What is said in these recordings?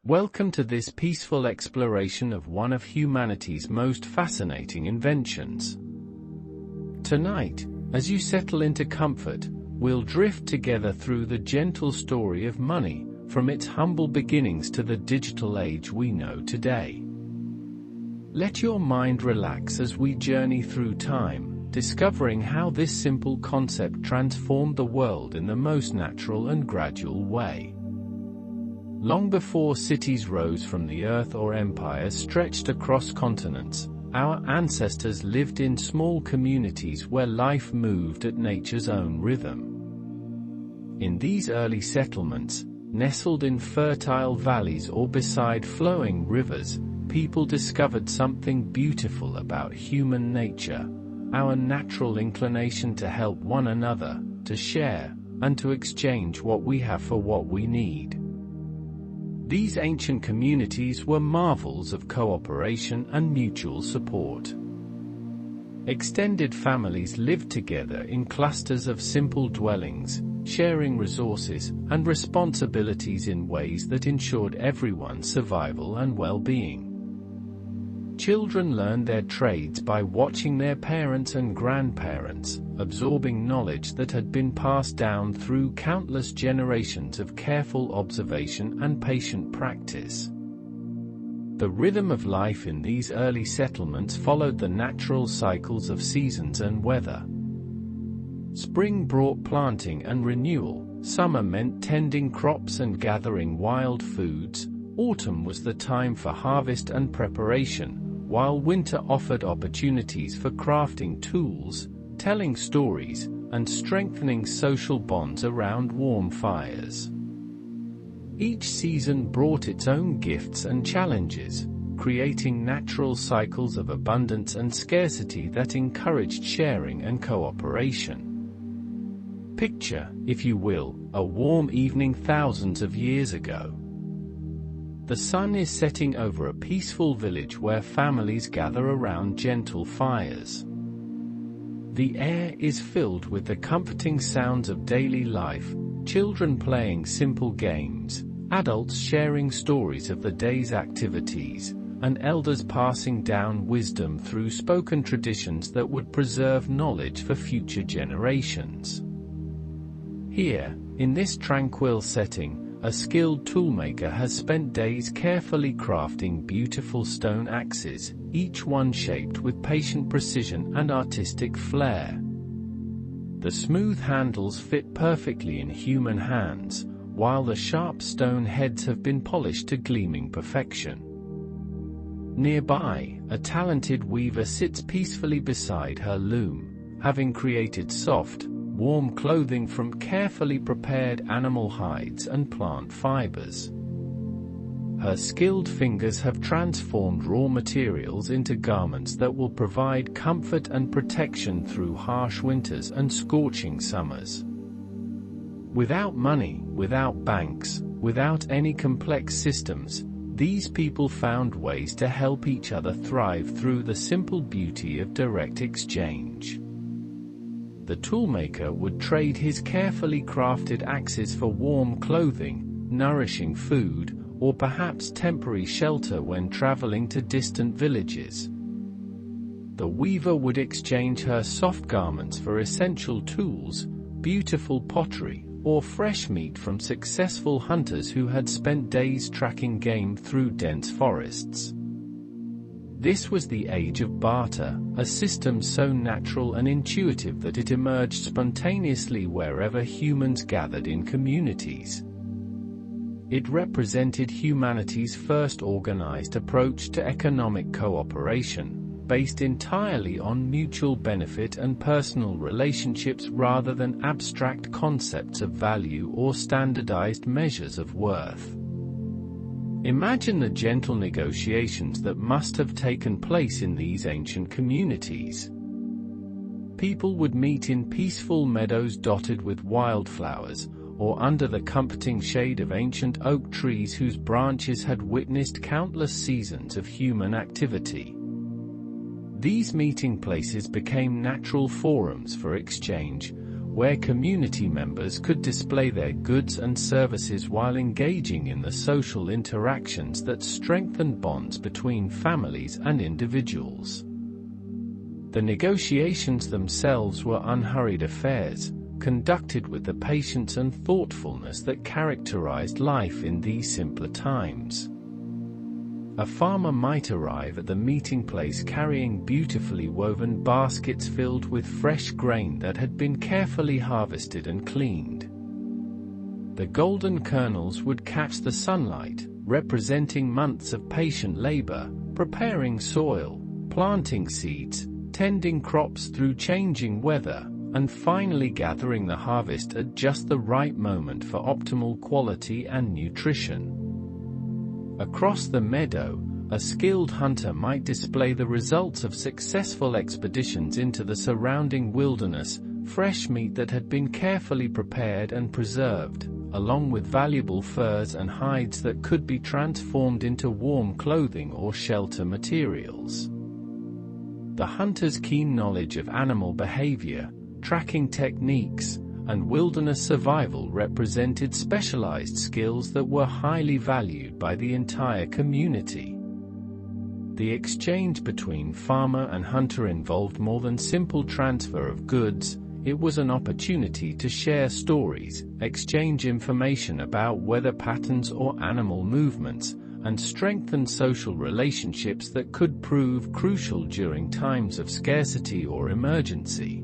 Welcome to this peaceful exploration of one of humanity's most fascinating inventions. Tonight, as you settle into comfort, we'll drift together through the gentle story of money, from its humble beginnings to the digital age we know today. Let your mind relax as we journey through time, discovering how this simple concept transformed the world in the most natural and gradual way. Long before cities rose from the earth or empires stretched across continents, our ancestors lived in small communities where life moved at nature's own rhythm. In these early settlements, nestled in fertile valleys or beside flowing rivers, people discovered something beautiful about human nature, our natural inclination to help one another, to share, and to exchange what we have for what we need. These ancient communities were marvels of cooperation and mutual support. Extended families lived together in clusters of simple dwellings, sharing resources and responsibilities in ways that ensured everyone's survival and well-being. Children learned their trades by watching their parents and grandparents, absorbing knowledge that had been passed down through countless generations of careful observation and patient practice. The rhythm of life in these early settlements followed the natural cycles of seasons and weather. Spring brought planting and renewal, summer meant tending crops and gathering wild foods, autumn was the time for harvest and preparation, while winter offered opportunities for crafting tools, telling stories, and strengthening social bonds around warm fires. Each season brought its own gifts and challenges, creating natural cycles of abundance and scarcity that encouraged sharing and cooperation. Picture, if you will, a warm evening thousands of years ago. The sun is setting over a peaceful village where families gather around gentle fires. The air is filled with the comforting sounds of daily life, children playing simple games, adults sharing stories of the day's activities, and elders passing down wisdom through spoken traditions that would preserve knowledge for future generations. Here, in this tranquil setting, a skilled toolmaker has spent days carefully crafting beautiful stone axes, each one shaped with patient precision and artistic flair. The smooth handles fit perfectly in human hands, while the sharp stone heads have been polished to gleaming perfection. Nearby, a talented weaver sits peacefully beside her loom, having created soft, warm clothing from carefully prepared animal hides and plant fibers. Her skilled fingers have transformed raw materials into garments that will provide comfort and protection through harsh winters and scorching summers. Without money, without banks, without any complex systems, these people found ways to help each other thrive through the simple beauty of direct exchange. The toolmaker would trade his carefully crafted axes for warm clothing, nourishing food, or perhaps temporary shelter when traveling to distant villages. The weaver would exchange her soft garments for essential tools, beautiful pottery, or fresh meat from successful hunters who had spent days tracking game through dense forests. This was the age of barter, a system so natural and intuitive that it emerged spontaneously wherever humans gathered in communities. It represented humanity's first organized approach to economic cooperation, based entirely on mutual benefit and personal relationships rather than abstract concepts of value or standardized measures of worth. Imagine the gentle negotiations that must have taken place in these ancient communities. People would meet in peaceful meadows dotted with wildflowers, or under the comforting shade of ancient oak trees whose branches had witnessed countless seasons of human activity. These meeting places became natural forums for exchange, where community members could display their goods and services while engaging in the social interactions that strengthened bonds between families and individuals. The negotiations themselves were unhurried affairs, conducted with the patience and thoughtfulness that characterized life in these simpler times. A farmer might arrive at the meeting place carrying beautifully woven baskets filled with fresh grain that had been carefully harvested and cleaned. The golden kernels would catch the sunlight, representing months of patient labor, preparing soil, planting seeds, tending crops through changing weather, and finally gathering the harvest at just the right moment for optimal quality and nutrition. Across the meadow, a skilled hunter might display the results of successful expeditions into the surrounding wilderness, fresh meat that had been carefully prepared and preserved, along with valuable furs and hides that could be transformed into warm clothing or shelter materials. The hunter's keen knowledge of animal behavior, tracking techniques, and wilderness survival represented specialized skills that were highly valued by the entire community. The exchange between farmer and hunter involved more than simple transfer of goods. It was an opportunity to share stories, exchange information about weather patterns or animal movements, and strengthen social relationships that could prove crucial during times of scarcity or emergency.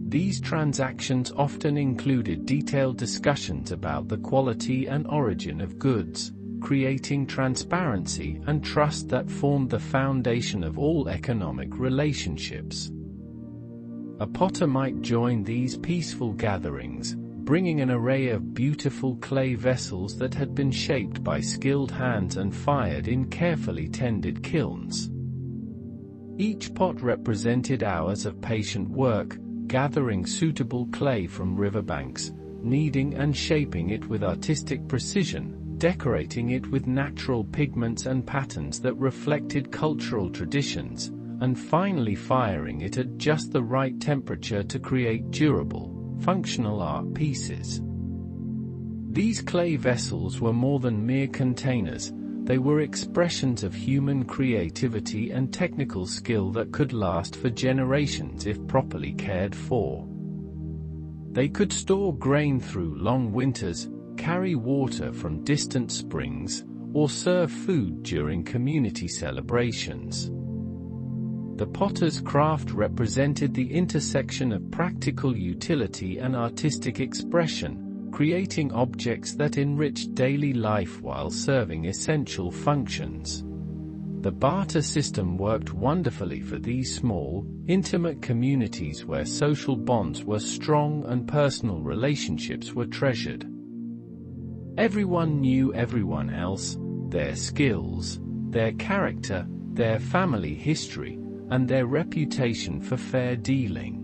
These transactions often included detailed discussions about the quality and origin of goods, creating transparency and trust that formed the foundation of all economic relationships. A potter might join these peaceful gatherings, bringing an array of beautiful clay vessels that had been shaped by skilled hands and fired in carefully tended kilns. Each pot represented hours of patient work, gathering suitable clay from riverbanks, kneading and shaping it with artistic precision, decorating it with natural pigments and patterns that reflected cultural traditions, and finally firing it at just the right temperature to create durable, functional art pieces. These clay vessels were more than mere containers. They were expressions of human creativity and technical skill that could last for generations if properly cared for. They could store grain through long winters, carry water from distant springs, or serve food during community celebrations. The potter's craft represented the intersection of practical utility and artistic expression, creating objects that enriched daily life while serving essential functions. The barter system worked wonderfully for these small, intimate communities where social bonds were strong and personal relationships were treasured. Everyone knew everyone else, their skills, their character, their family history, and their reputation for fair dealing.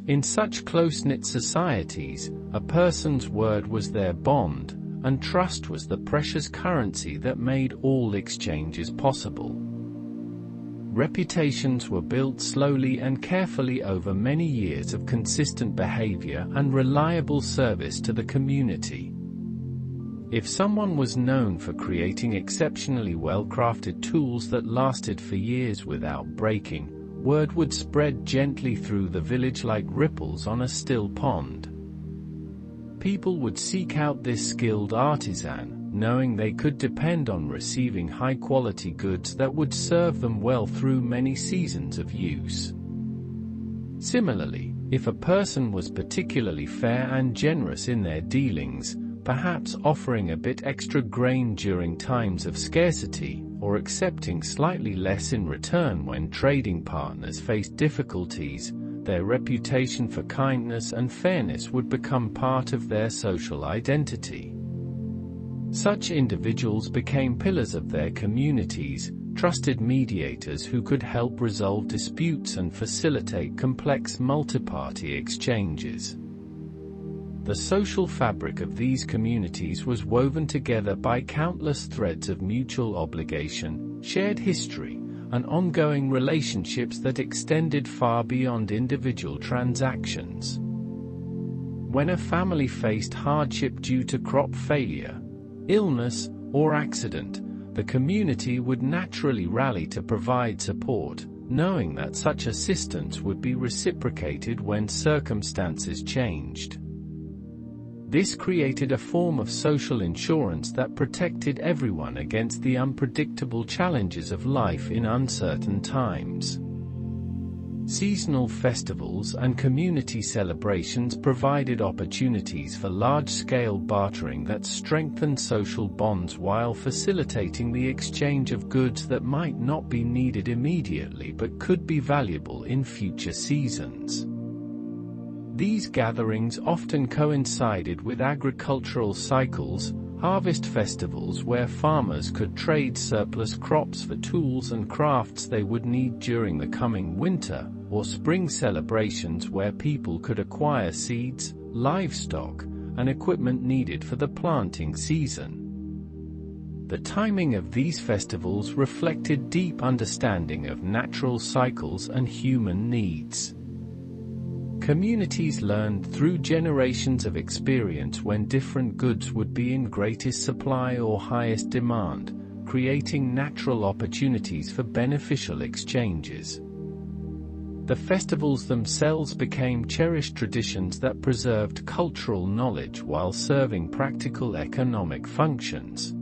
In such close-knit societies, a person's word was their bond, and trust was the precious currency that made all exchanges possible. Reputations were built slowly and carefully over many years of consistent behavior and reliable service to the community. If someone was known for creating exceptionally well-crafted tools that lasted for years without breaking, word would spread gently through the village like ripples on a still pond. People would seek out this skilled artisan, knowing they could depend on receiving high-quality goods that would serve them well through many seasons of use. Similarly, if a person was particularly fair and generous in their dealings, perhaps offering a bit extra grain during times of scarcity, or accepting slightly less in return when trading partners faced difficulties, their reputation for kindness and fairness would become part of their social identity. Such individuals became pillars of their communities, trusted mediators who could help resolve disputes and facilitate complex multi-party exchanges. The social fabric of these communities was woven together by countless threads of mutual obligation, shared history, and ongoing relationships that extended far beyond individual transactions. When a family faced hardship due to crop failure, illness, or accident, the community would naturally rally to provide support, knowing that such assistance would be reciprocated when circumstances changed. This created a form of social insurance that protected everyone against the unpredictable challenges of life in uncertain times. Seasonal festivals and community celebrations provided opportunities for large-scale bartering that strengthened social bonds while facilitating the exchange of goods that might not be needed immediately but could be valuable in future seasons. These gatherings often coincided with agricultural cycles, harvest festivals where farmers could trade surplus crops for tools and crafts they would need during the coming winter, or spring celebrations where people could acquire seeds, livestock, and equipment needed for the planting season. The timing of these festivals reflected deep understanding of natural cycles and human needs. Communities learned through generations of experience when different goods would be in greatest supply or highest demand, creating natural opportunities for beneficial exchanges. The festivals themselves became cherished traditions that preserved cultural knowledge while serving practical economic functions.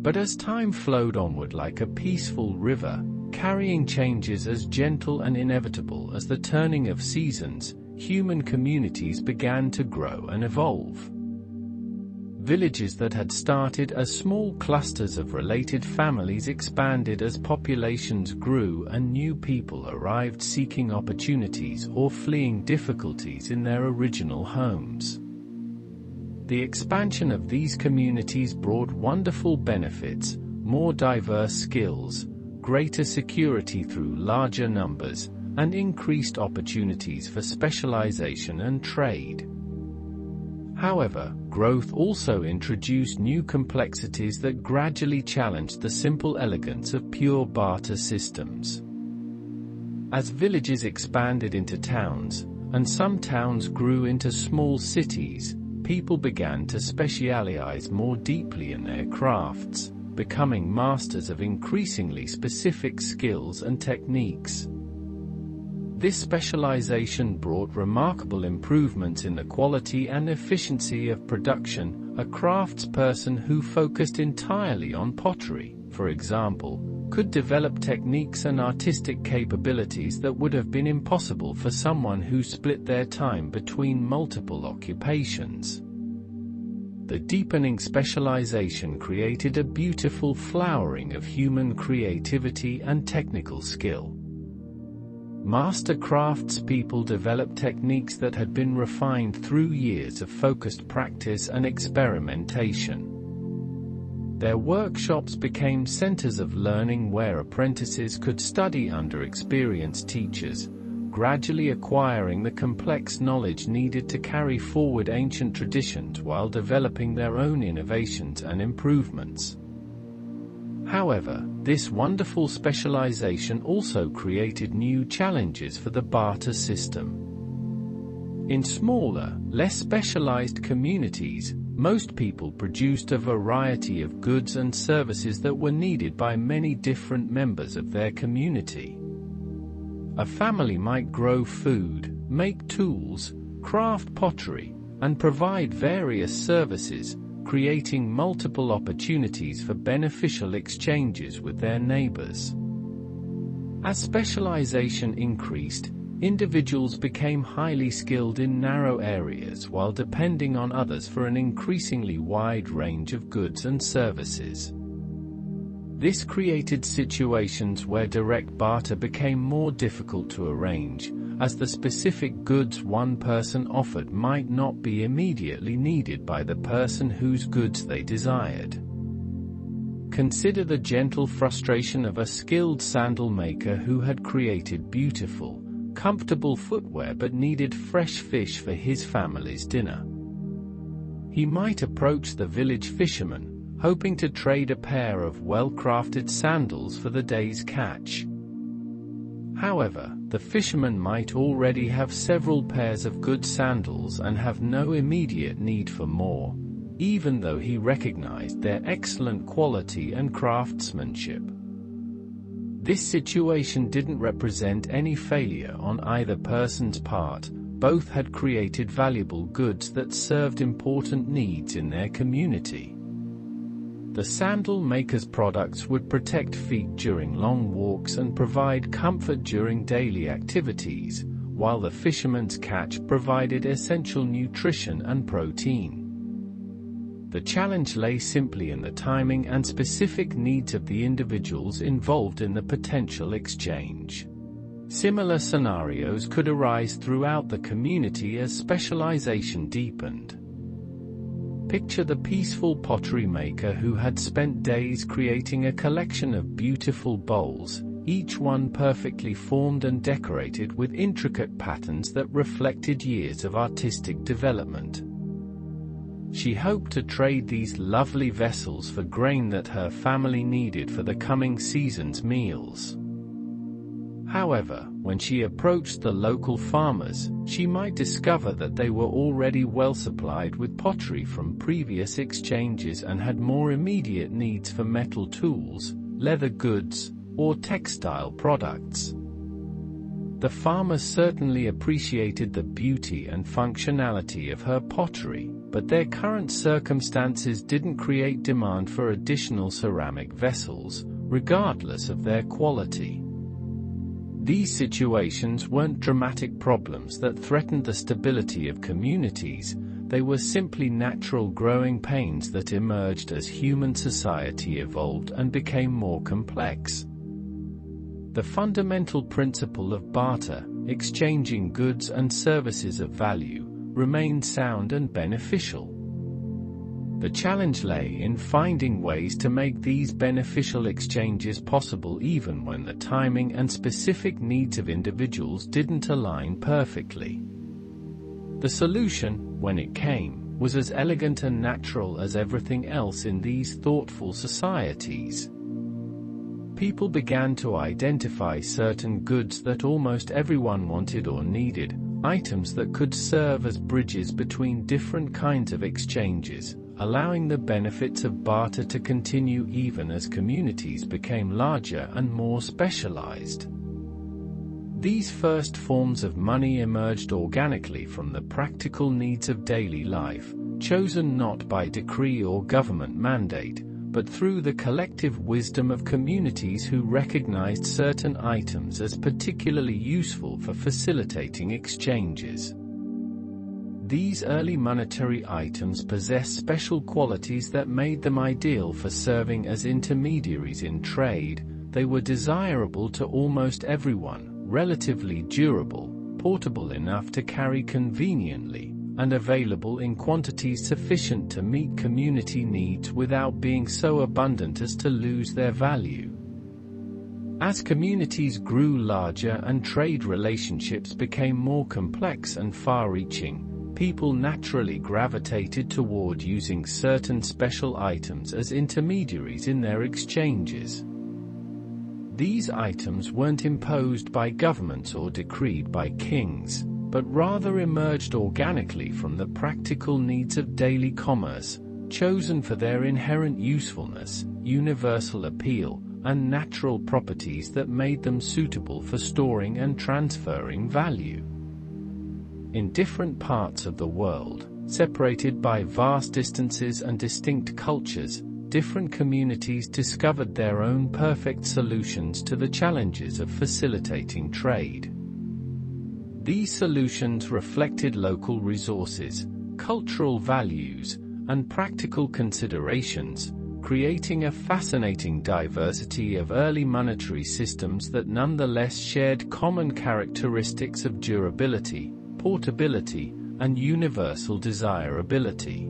But as time flowed onward like a peaceful river, carrying changes as gentle and inevitable as the turning of seasons, human communities began to grow and evolve. Villages that had started as small clusters of related families expanded as populations grew and new people arrived seeking opportunities or fleeing difficulties in their original homes. The expansion of these communities brought wonderful benefits, more diverse skills, greater security through larger numbers, and increased opportunities for specialization and trade. However, growth also introduced new complexities that gradually challenged the simple elegance of pure barter systems. As villages expanded into towns, and some towns grew into small cities, people began to specialize more deeply in their crafts, becoming masters of increasingly specific skills and techniques. This specialization brought remarkable improvements in the quality and efficiency of production. A craftsperson who focused entirely on pottery, for example, could develop techniques and artistic capabilities that would have been impossible for someone who split their time between multiple occupations. The deepening specialization created a beautiful flowering of human creativity and technical skill. Master craftspeople developed techniques that had been refined through years of focused practice and experimentation. Their workshops became centers of learning where apprentices could study under experienced teachers, gradually acquiring the complex knowledge needed to carry forward ancient traditions while developing their own innovations and improvements. However, this wonderful specialization also created new challenges for the barter system. In smaller, less specialized communities, most people produced a variety of goods and services that were needed by many different members of their community. A family might grow food, make tools, craft pottery, and provide various services, creating multiple opportunities for beneficial exchanges with their neighbors. As specialization increased, individuals became highly skilled in narrow areas while depending on others for an increasingly wide range of goods and services. This created situations where direct barter became more difficult to arrange, as the specific goods one person offered might not be immediately needed by the person whose goods they desired. Consider the gentle frustration of a skilled sandal maker who had created beautiful, comfortable footwear but needed fresh fish for his family's dinner. He might approach the village fisherman, hoping to trade a pair of well-crafted sandals for the day's catch. However, the fisherman might already have several pairs of good sandals and have no immediate need for more, even though he recognized their excellent quality and craftsmanship. This situation didn't represent any failure on either person's part. Both had created valuable goods that served important needs in their community. The sandal maker's products would protect feet during long walks and provide comfort during daily activities, while the fisherman's catch provided essential nutrition and protein. The challenge lay simply in the timing and specific needs of the individuals involved in the potential exchange. Similar scenarios could arise throughout the community as specialization deepened. Picture the peaceful pottery maker who had spent days creating a collection of beautiful bowls, each one perfectly formed and decorated with intricate patterns that reflected years of artistic development. She hoped to trade these lovely vessels for grain that her family needed for the coming season's meals. However, when she approached the local farmers, she might discover that they were already well supplied with pottery from previous exchanges and had more immediate needs for metal tools, leather goods, or textile products. The farmers certainly appreciated the beauty and functionality of her pottery, but their current circumstances didn't create demand for additional ceramic vessels, regardless of their quality. These situations weren't dramatic problems that threatened the stability of communities, they were simply natural growing pains that emerged as human society evolved and became more complex. The fundamental principle of barter, exchanging goods and services of value, remained sound and beneficial. The challenge lay in finding ways to make these beneficial exchanges possible even when the timing and specific needs of individuals didn't align perfectly. The solution, when it came, was as elegant and natural as everything else in these thoughtful societies. People began to identify certain goods that almost everyone wanted or needed, items that could serve as bridges between different kinds of exchanges, allowing the benefits of barter to continue even as communities became larger and more specialized. These first forms of money emerged organically from the practical needs of daily life, chosen not by decree or government mandate, but through the collective wisdom of communities who recognized certain items as particularly useful for facilitating exchanges. These early monetary items possessed special qualities that made them ideal for serving as intermediaries in trade. They were desirable to almost everyone, relatively durable, portable enough to carry conveniently, and available in quantities sufficient to meet community needs without being so abundant as to lose their value. As communities grew larger and trade relationships became more complex and far-reaching, people naturally gravitated toward using certain special items as intermediaries in their exchanges. These items weren't imposed by governments or decreed by kings, but rather emerged organically from the practical needs of daily commerce, chosen for their inherent usefulness, universal appeal, and natural properties that made them suitable for storing and transferring value. In different parts of the world, separated by vast distances and distinct cultures, different communities discovered their own perfect solutions to the challenges of facilitating trade. These solutions reflected local resources, cultural values, and practical considerations, creating a fascinating diversity of early monetary systems that nonetheless shared common characteristics of durability, portability, and universal desirability.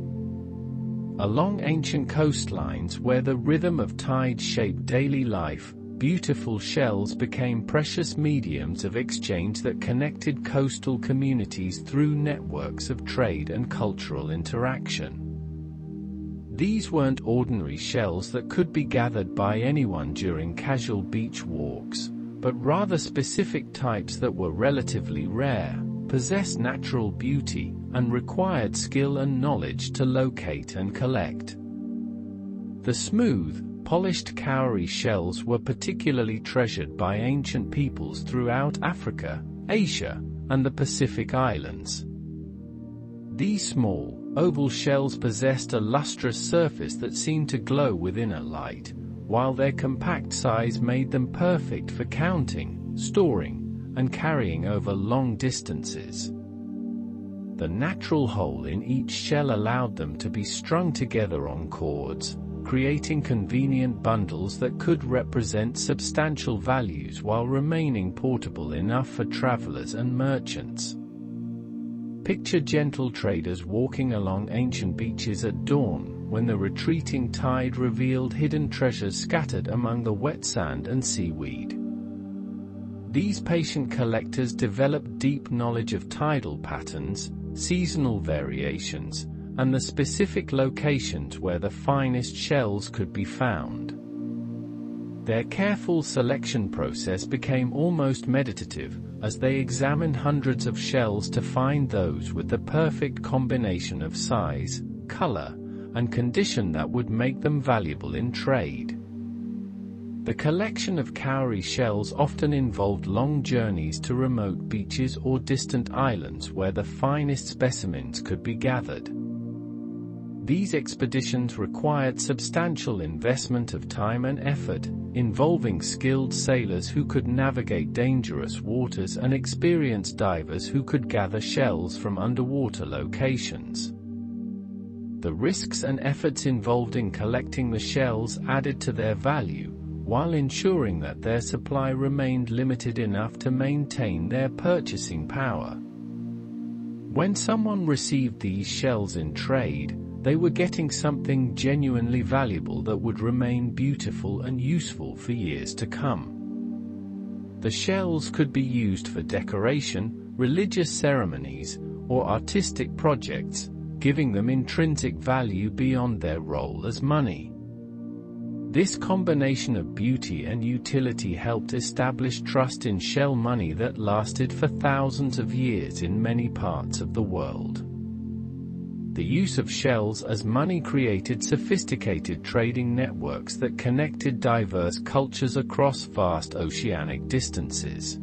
Along ancient coastlines where the rhythm of tide shaped daily life, beautiful shells became precious mediums of exchange that connected coastal communities through networks of trade and cultural interaction. These weren't ordinary shells that could be gathered by anyone during casual beach walks, but rather specific types that were relatively rare, possessed natural beauty, and required skill and knowledge to locate and collect. The smooth, polished cowrie shells were particularly treasured by ancient peoples throughout Africa, Asia, and the Pacific Islands. These small, oval shells possessed a lustrous surface that seemed to glow within a light, while their compact size made them perfect for counting, storing, and carrying over long distances. The natural hole in each shell allowed them to be strung together on cords, creating convenient bundles that could represent substantial values while remaining portable enough for travelers and merchants. Picture gentle traders walking along ancient beaches at dawn, when the retreating tide revealed hidden treasures scattered among the wet sand and seaweed. These patient collectors developed deep knowledge of tidal patterns, seasonal variations, and the specific locations where the finest shells could be found. Their careful selection process became almost meditative, as they examined hundreds of shells to find those with the perfect combination of size, color, and condition that would make them valuable in trade. The collection of cowrie shells often involved long journeys to remote beaches or distant islands where the finest specimens could be gathered. These expeditions required substantial investment of time and effort, involving skilled sailors who could navigate dangerous waters and experienced divers who could gather shells from underwater locations. The risks and efforts involved in collecting the shells added to their value, while ensuring that their supply remained limited enough to maintain their purchasing power. When someone received these shells in trade, they were getting something genuinely valuable that would remain beautiful and useful for years to come. The shells could be used for decoration, religious ceremonies, or artistic projects, giving them intrinsic value beyond their role as money. This combination of beauty and utility helped establish trust in shell money that lasted for thousands of years in many parts of the world. The use of shells as money created sophisticated trading networks that connected diverse cultures across vast oceanic distances.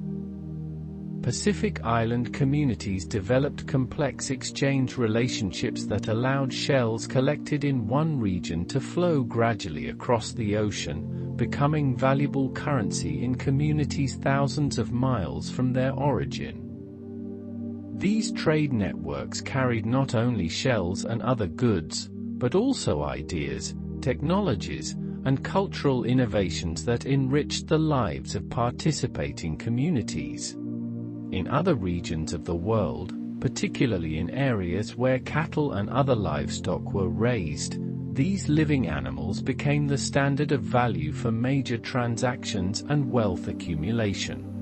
Pacific Island communities developed complex exchange relationships that allowed shells collected in one region to flow gradually across the ocean, becoming valuable currency in communities thousands of miles from their origin. These trade networks carried not only shells and other goods, but also ideas, technologies, and cultural innovations that enriched the lives of participating communities. In other regions of the world, particularly in areas where cattle and other livestock were raised, these living animals became the standard of value for major transactions and wealth accumulation.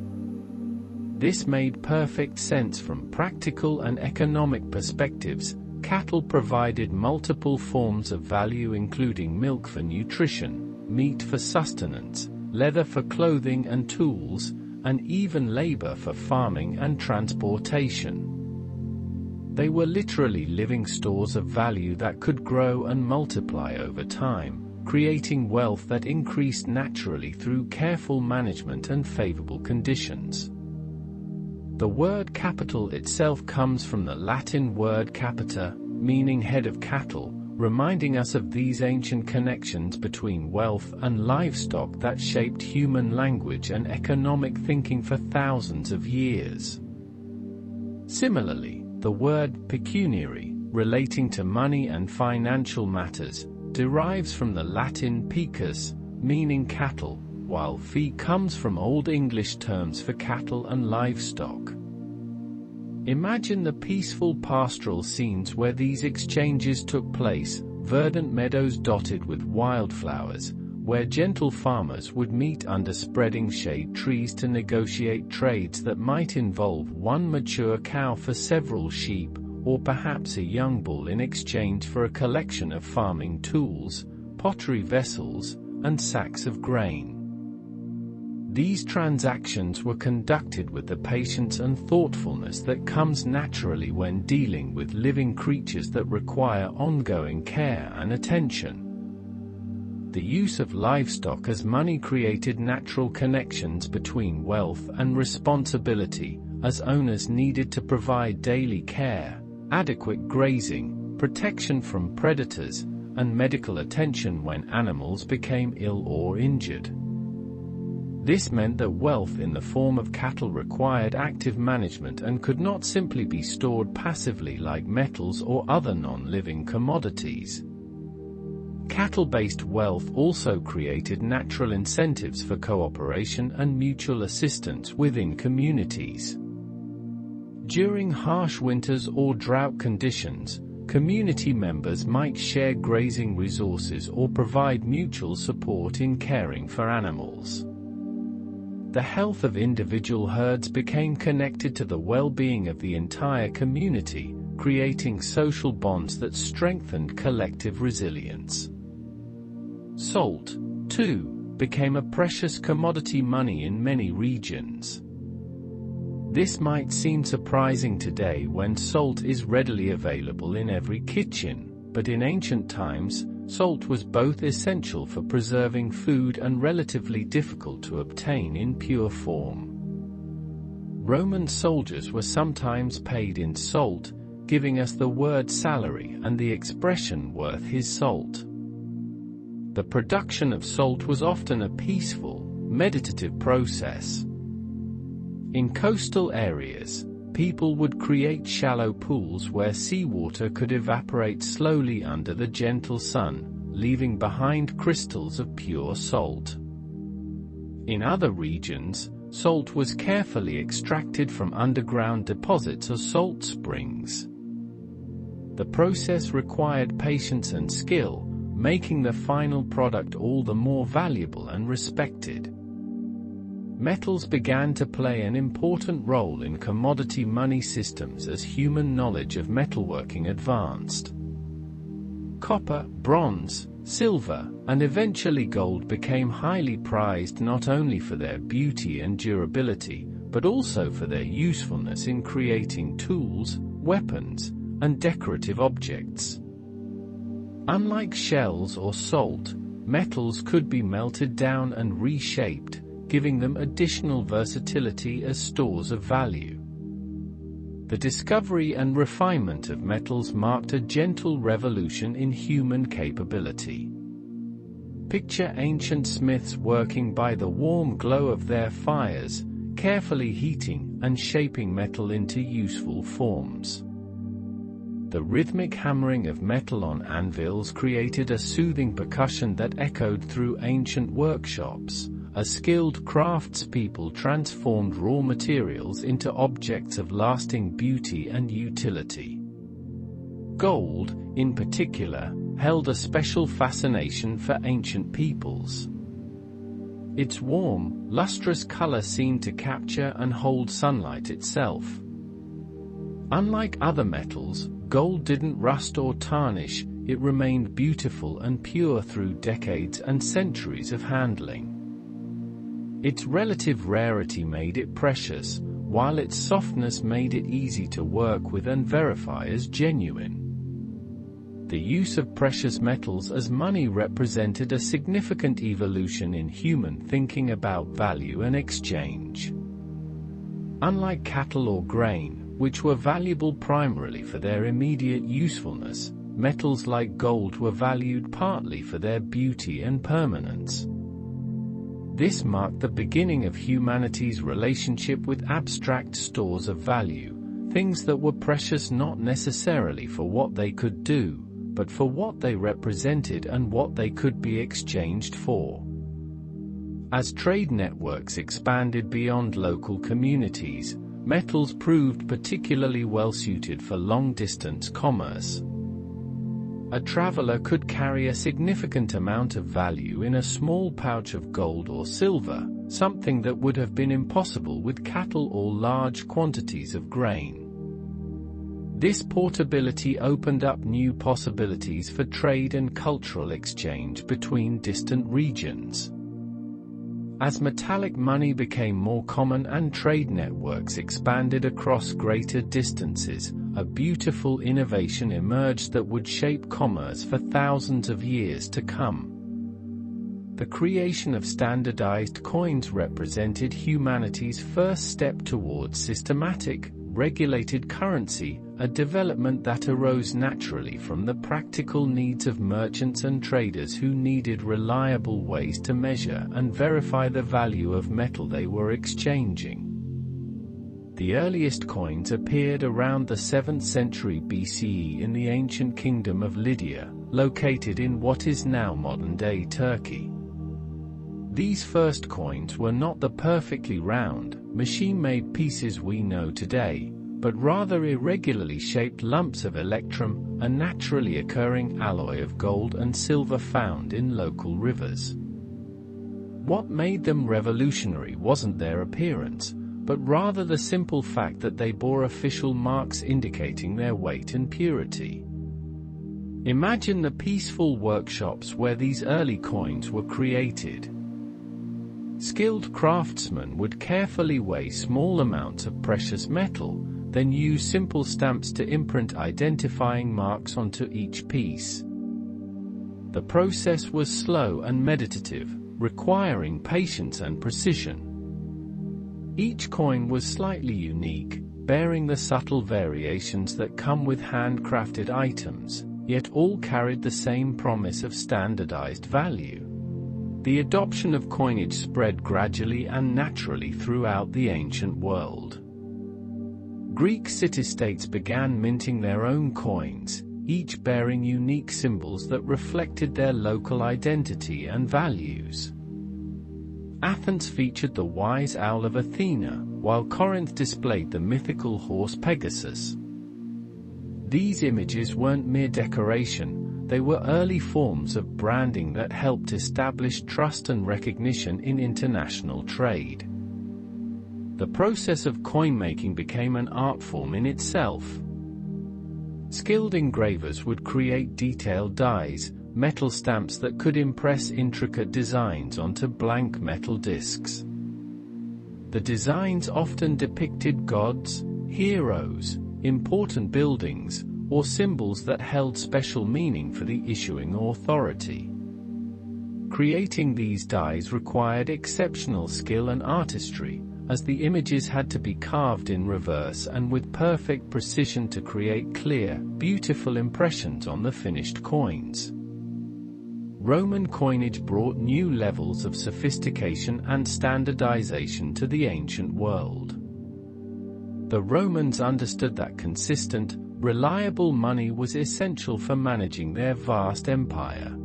This made perfect sense from practical and economic perspectives. Cattle provided multiple forms of value, including milk for nutrition, meat for sustenance, leather for clothing and tools, and even labor for farming and transportation. They were literally living stores of value that could grow and multiply over time, creating wealth that increased naturally through careful management and favorable conditions. The word capital itself comes from the Latin word capita, meaning head of cattle, reminding us of these ancient connections between wealth and livestock that shaped human language and economic thinking for thousands of years. Similarly, the word pecuniary, relating to money and financial matters, derives from the Latin pecus, meaning cattle, while fee comes from Old English terms for cattle and livestock. Imagine the peaceful pastoral scenes where these exchanges took place, verdant meadows dotted with wildflowers, where gentle farmers would meet under spreading shade trees to negotiate trades that might involve one mature cow for several sheep, or perhaps a young bull in exchange for a collection of farming tools, pottery vessels, and sacks of grain. These transactions were conducted with the patience and thoughtfulness that comes naturally when dealing with living creatures that require ongoing care and attention. The use of livestock as money created natural connections between wealth and responsibility, as owners needed to provide daily care, adequate grazing, protection from predators, and medical attention when animals became ill or injured. This meant that wealth in the form of cattle required active management and could not simply be stored passively like metals or other non-living commodities. Cattle-based wealth also created natural incentives for cooperation and mutual assistance within communities. During harsh winters or drought conditions, community members might share grazing resources or provide mutual support in caring for animals. The health of individual herds became connected to the well-being of the entire community, creating social bonds that strengthened collective resilience. Salt, too, became a precious commodity money in many regions. This might seem surprising today when salt is readily available in every kitchen, but in ancient times, salt was both essential for preserving food and relatively difficult to obtain in pure form. Roman soldiers were sometimes paid in salt, giving us the word salary and the expression worth his salt. The production of salt was often a peaceful, meditative process. In coastal areas, people would create shallow pools where seawater could evaporate slowly under the gentle sun, leaving behind crystals of pure salt. In other regions, salt was carefully extracted from underground deposits or salt springs. The process required patience and skill, making the final product all the more valuable and respected. Metals began to play an important role in commodity money systems as human knowledge of metalworking advanced. Copper, bronze, silver, and eventually gold became highly prized not only for their beauty and durability, but also for their usefulness in creating tools, weapons, and decorative objects. Unlike shells or salt, metals could be melted down and reshaped, giving them additional versatility as stores of value. The discovery and refinement of metals marked a gentle revolution in human capability. Picture ancient smiths working by the warm glow of their fires, carefully heating and shaping metal into useful forms. The rhythmic hammering of metal on anvils created a soothing percussion that echoed through ancient workshops, as skilled craftspeople transformed raw materials into objects of lasting beauty and utility. Gold, in particular, held a special fascination for ancient peoples. Its warm, lustrous color seemed to capture and hold sunlight itself. Unlike other metals, gold didn't rust or tarnish, it remained beautiful and pure through decades and centuries of handling. Its relative rarity made it precious, while its softness made it easy to work with and verify as genuine. The use of precious metals as money represented a significant evolution in human thinking about value and exchange. Unlike cattle or grain, which were valuable primarily for their immediate usefulness, metals like gold were valued partly for their beauty and permanence. This marked the beginning of humanity's relationship with abstract stores of value, things that were precious not necessarily for what they could do, but for what they represented and what they could be exchanged for. As trade networks expanded beyond local communities, metals proved particularly well suited for long-distance commerce. A traveler could carry a significant amount of value in a small pouch of gold or silver, something that would have been impossible with cattle or large quantities of grain. This portability opened up new possibilities for trade and cultural exchange between distant regions. As metallic money became more common and trade networks expanded across greater distances, a beautiful innovation emerged that would shape commerce for thousands of years to come. The creation of standardized coins represented humanity's first step towards systematic, regulated currency, a development that arose naturally from the practical needs of merchants and traders who needed reliable ways to measure and verify the value of metal they were exchanging. The earliest coins appeared around the 7th century BCE in the ancient kingdom of Lydia, located in what is now modern-day Turkey. These first coins were not the perfectly round, machine-made pieces we know today, but rather irregularly shaped lumps of electrum, a naturally occurring alloy of gold and silver found in local rivers. What made them revolutionary wasn't their appearance, but rather the simple fact that they bore official marks indicating their weight and purity. Imagine the peaceful workshops where these early coins were created. Skilled craftsmen would carefully weigh small amounts of precious metal, then use simple stamps to imprint identifying marks onto each piece. The process was slow and meditative, requiring patience and precision. Each coin was slightly unique, bearing the subtle variations that come with handcrafted items, yet all carried the same promise of standardized value. The adoption of coinage spread gradually and naturally throughout the ancient world. Greek city-states began minting their own coins, each bearing unique symbols that reflected their local identity and values. Athens featured the wise owl of Athena, while Corinth displayed the mythical horse Pegasus. These images weren't mere decoration. They were early forms of branding that helped establish trust and recognition in international trade. The process of coin-making became an art form in itself. Skilled engravers would create detailed dies, metal stamps that could impress intricate designs onto blank metal discs. The designs often depicted gods, heroes, important buildings, or symbols that held special meaning for the issuing authority. Creating these dies required exceptional skill and artistry, as the images had to be carved in reverse and with perfect precision to create clear, beautiful impressions on the finished coins. Roman coinage brought new levels of sophistication and standardization to the ancient world. The Romans understood that consistent, reliable money was essential for managing their vast empire.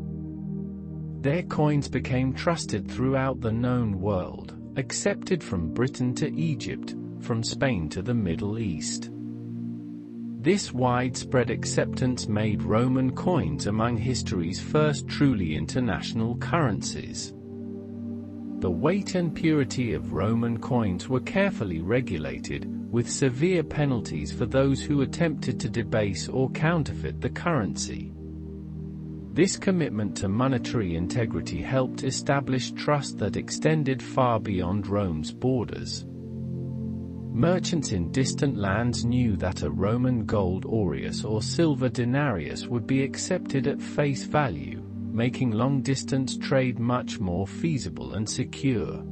Their coins became trusted throughout the known world, accepted from Britain to Egypt, from Spain to the Middle East. This widespread acceptance made Roman coins among history's first truly international currencies. The weight and purity of Roman coins were carefully regulated, with severe penalties for those who attempted to debase or counterfeit the currency. This commitment to monetary integrity helped establish trust that extended far beyond Rome's borders. Merchants in distant lands knew that a Roman gold aureus or silver denarius would be accepted at face value, making long-distance trade much more feasible and secure.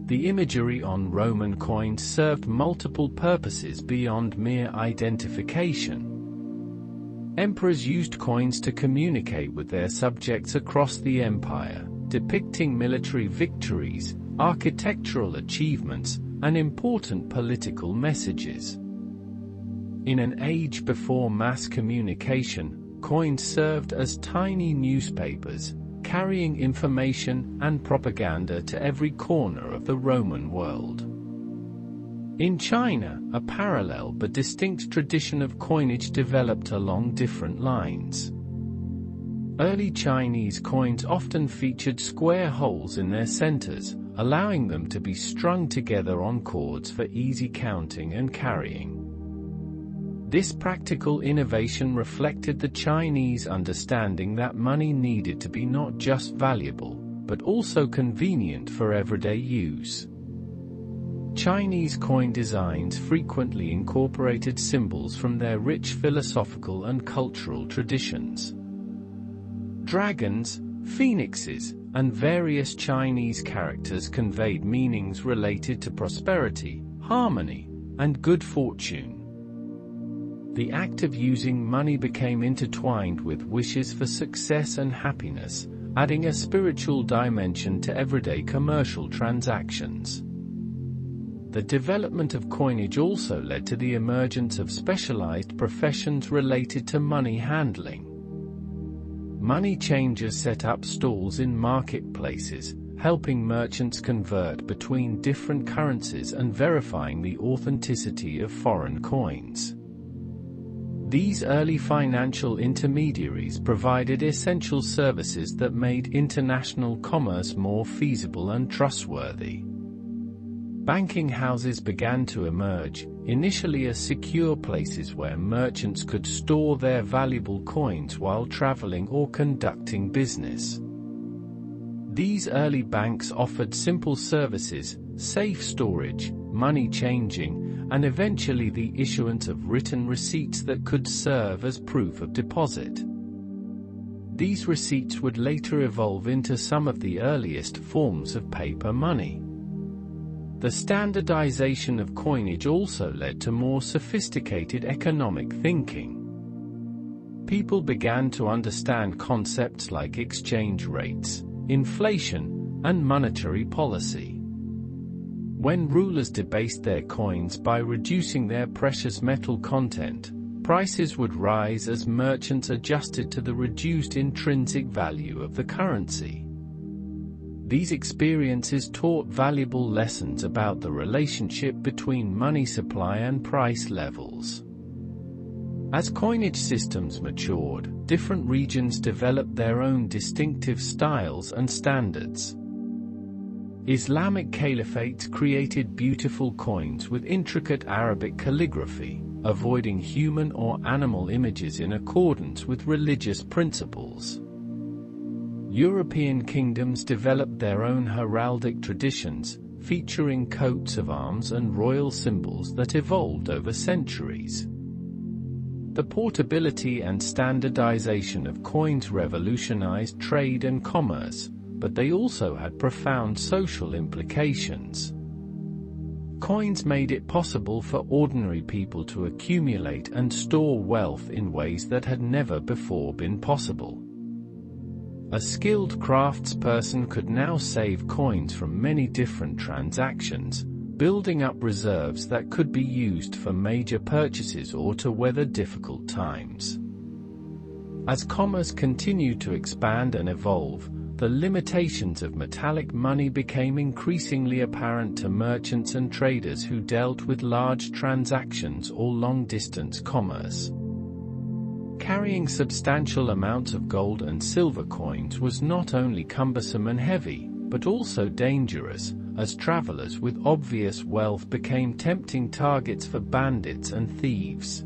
The imagery on Roman coins served multiple purposes beyond mere identification. Emperors used coins to communicate with their subjects across the empire, depicting military victories, architectural achievements, and important political messages. In an age before mass communication, coins served as tiny newspapers, carrying information and propaganda to every corner of the Roman world. In China, a parallel but distinct tradition of coinage developed along different lines. Early Chinese coins often featured square holes in their centers, allowing them to be strung together on cords for easy counting and carrying. This practical innovation reflected the Chinese understanding that money needed to be not just valuable, but also convenient for everyday use. Chinese coin designs frequently incorporated symbols from their rich philosophical and cultural traditions. Dragons, phoenixes, and various Chinese characters conveyed meanings related to prosperity, harmony, and good fortune. The act of using money became intertwined with wishes for success and happiness, adding a spiritual dimension to everyday commercial transactions. The development of coinage also led to the emergence of specialized professions related to money handling. Money changers set up stalls in marketplaces, helping merchants convert between different currencies and verifying the authenticity of foreign coins. These early financial intermediaries provided essential services that made international commerce more feasible and trustworthy. Banking houses began to emerge, initially as secure places where merchants could store their valuable coins while traveling or conducting business. These early banks offered simple services, safe storage, money changing, and eventually the issuance of written receipts that could serve as proof of deposit. These receipts would later evolve into some of the earliest forms of paper money. The standardization of coinage also led to more sophisticated economic thinking. People began to understand concepts like exchange rates, inflation, and monetary policy. When rulers debased their coins by reducing their precious metal content, prices would rise as merchants adjusted to the reduced intrinsic value of the currency. These experiences taught valuable lessons about the relationship between money supply and price levels. As coinage systems matured, different regions developed their own distinctive styles and standards. Islamic caliphates created beautiful coins with intricate Arabic calligraphy, avoiding human or animal images in accordance with religious principles. European kingdoms developed their own heraldic traditions, featuring coats of arms and royal symbols that evolved over centuries. The portability and standardization of coins revolutionized trade and commerce, but they also had profound social implications. Coins made it possible for ordinary people to accumulate and store wealth in ways that had never before been possible. A skilled craftsperson could now save coins from many different transactions, building up reserves that could be used for major purchases or to weather difficult times. As commerce continued to expand and evolve, the limitations of metallic money became increasingly apparent to merchants and traders who dealt with large transactions or long-distance commerce. Carrying substantial amounts of gold and silver coins was not only cumbersome and heavy, but also dangerous, as travelers with obvious wealth became tempting targets for bandits and thieves.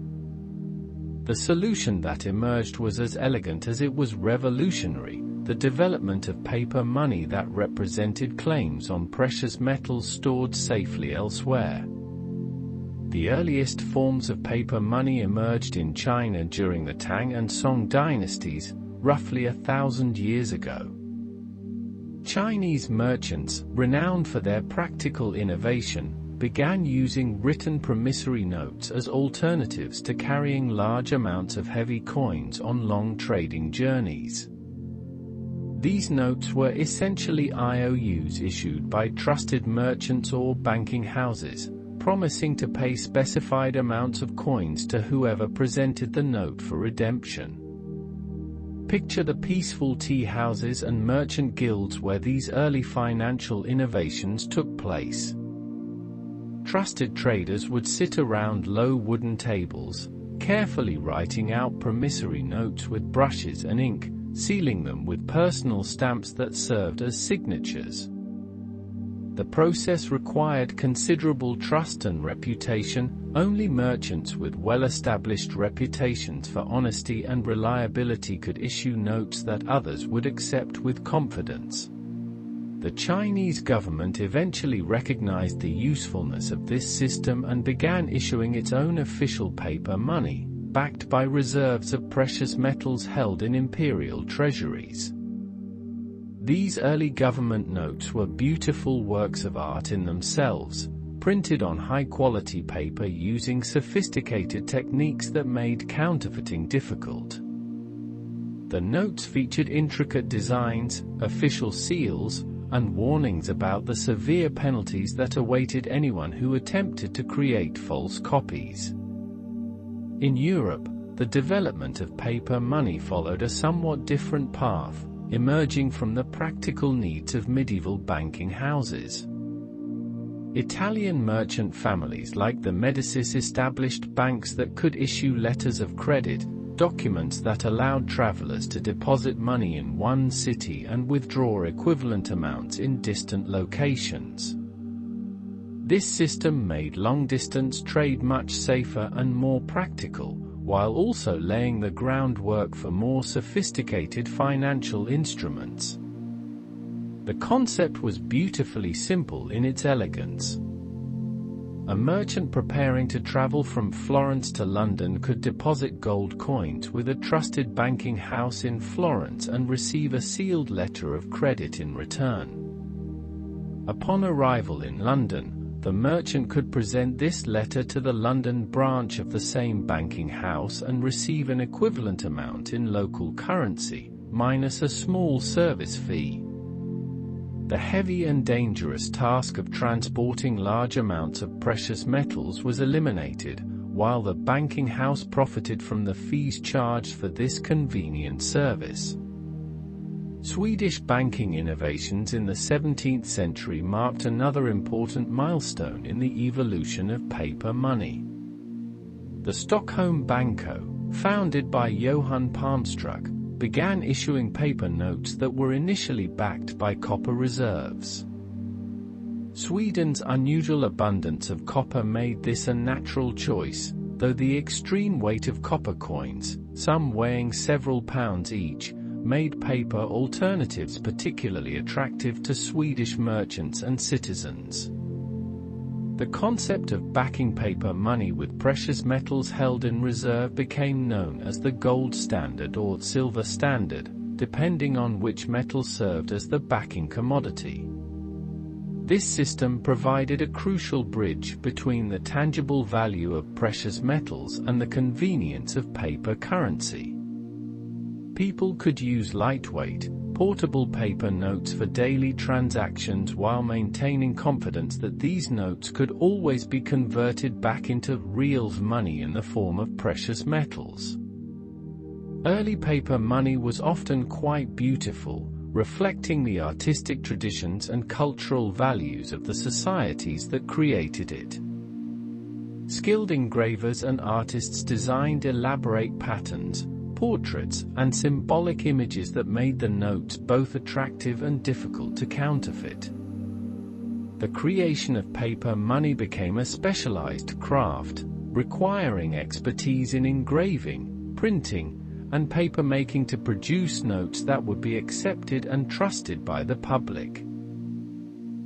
The solution that emerged was as elegant as it was revolutionary: the development of paper money that represented claims on precious metals stored safely elsewhere. The earliest forms of paper money emerged in China during the Tang and Song dynasties, roughly 1,000 years ago. Chinese merchants, renowned for their practical innovation, began using written promissory notes as alternatives to carrying large amounts of heavy coins on long trading journeys. These notes were essentially IOUs issued by trusted merchants or banking houses, promising to pay specified amounts of coins to whoever presented the note for redemption. Picture the peaceful tea houses and merchant guilds where these early financial innovations took place. Trusted traders would sit around low wooden tables, carefully writing out promissory notes with brushes and ink, sealing them with personal stamps that served as signatures. The process required considerable trust and reputation. Only merchants with well-established reputations for honesty and reliability could issue notes that others would accept with confidence. The Chinese government eventually recognized the usefulness of this system and began issuing its own official paper money, backed by reserves of precious metals held in imperial treasuries. These early government notes were beautiful works of art in themselves, printed on high-quality paper using sophisticated techniques that made counterfeiting difficult. The notes featured intricate designs, official seals, and warnings about the severe penalties that awaited anyone who attempted to create false copies. In Europe, the development of paper money followed a somewhat different path, emerging from the practical needs of medieval banking houses. Italian merchant families like the Medicis established banks that could issue letters of credit, documents that allowed travelers to deposit money in one city and withdraw equivalent amounts in distant locations. This system made long-distance trade much safer and more practical, while also laying the groundwork for more sophisticated financial instruments. The concept was beautifully simple in its elegance. A merchant preparing to travel from Florence to London could deposit gold coins with a trusted banking house in Florence and receive a sealed letter of credit in return. Upon arrival in London, the merchant could present this letter to the London branch of the same banking house and receive an equivalent amount in local currency, minus a small service fee. The heavy and dangerous task of transporting large amounts of precious metals was eliminated, while the banking house profited from the fees charged for this convenient service. Swedish banking innovations in the 17th century marked another important milestone in the evolution of paper money. The Stockholm Banco, founded by Johan Palmstruck, began issuing paper notes that were initially backed by copper reserves. Sweden's unusual abundance of copper made this a natural choice, though the extreme weight of copper coins, some weighing several pounds each, made paper alternatives particularly attractive to Swedish merchants and citizens. The concept of backing paper money with precious metals held in reserve became known as the gold standard or silver standard, depending on which metal served as the backing commodity. This system provided a crucial bridge between the tangible value of precious metals and the convenience of paper currency. People could use lightweight, portable paper notes for daily transactions while maintaining confidence that these notes could always be converted back into real money in the form of precious metals. Early paper money was often quite beautiful, reflecting the artistic traditions and cultural values of the societies that created it. Skilled engravers and artists designed elaborate patterns, portraits, and symbolic images that made the notes both attractive and difficult to counterfeit. The creation of paper money became a specialized craft, requiring expertise in engraving, printing, and paper making to produce notes that would be accepted and trusted by the public.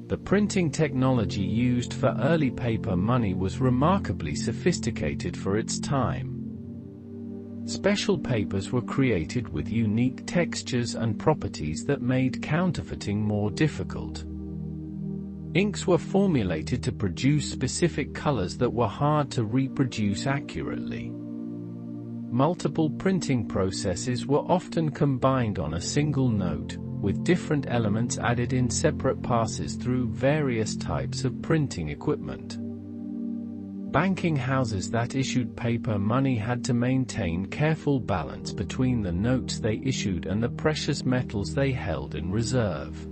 The printing technology used for early paper money was remarkably sophisticated for its time. Special papers were created with unique textures and properties that made counterfeiting more difficult. Inks were formulated to produce specific colors that were hard to reproduce accurately. Multiple printing processes were often combined on a single note, with different elements added in separate passes through various types of printing equipment. Banking houses that issued paper money had to maintain careful balance between the notes they issued and the precious metals they held in reserve.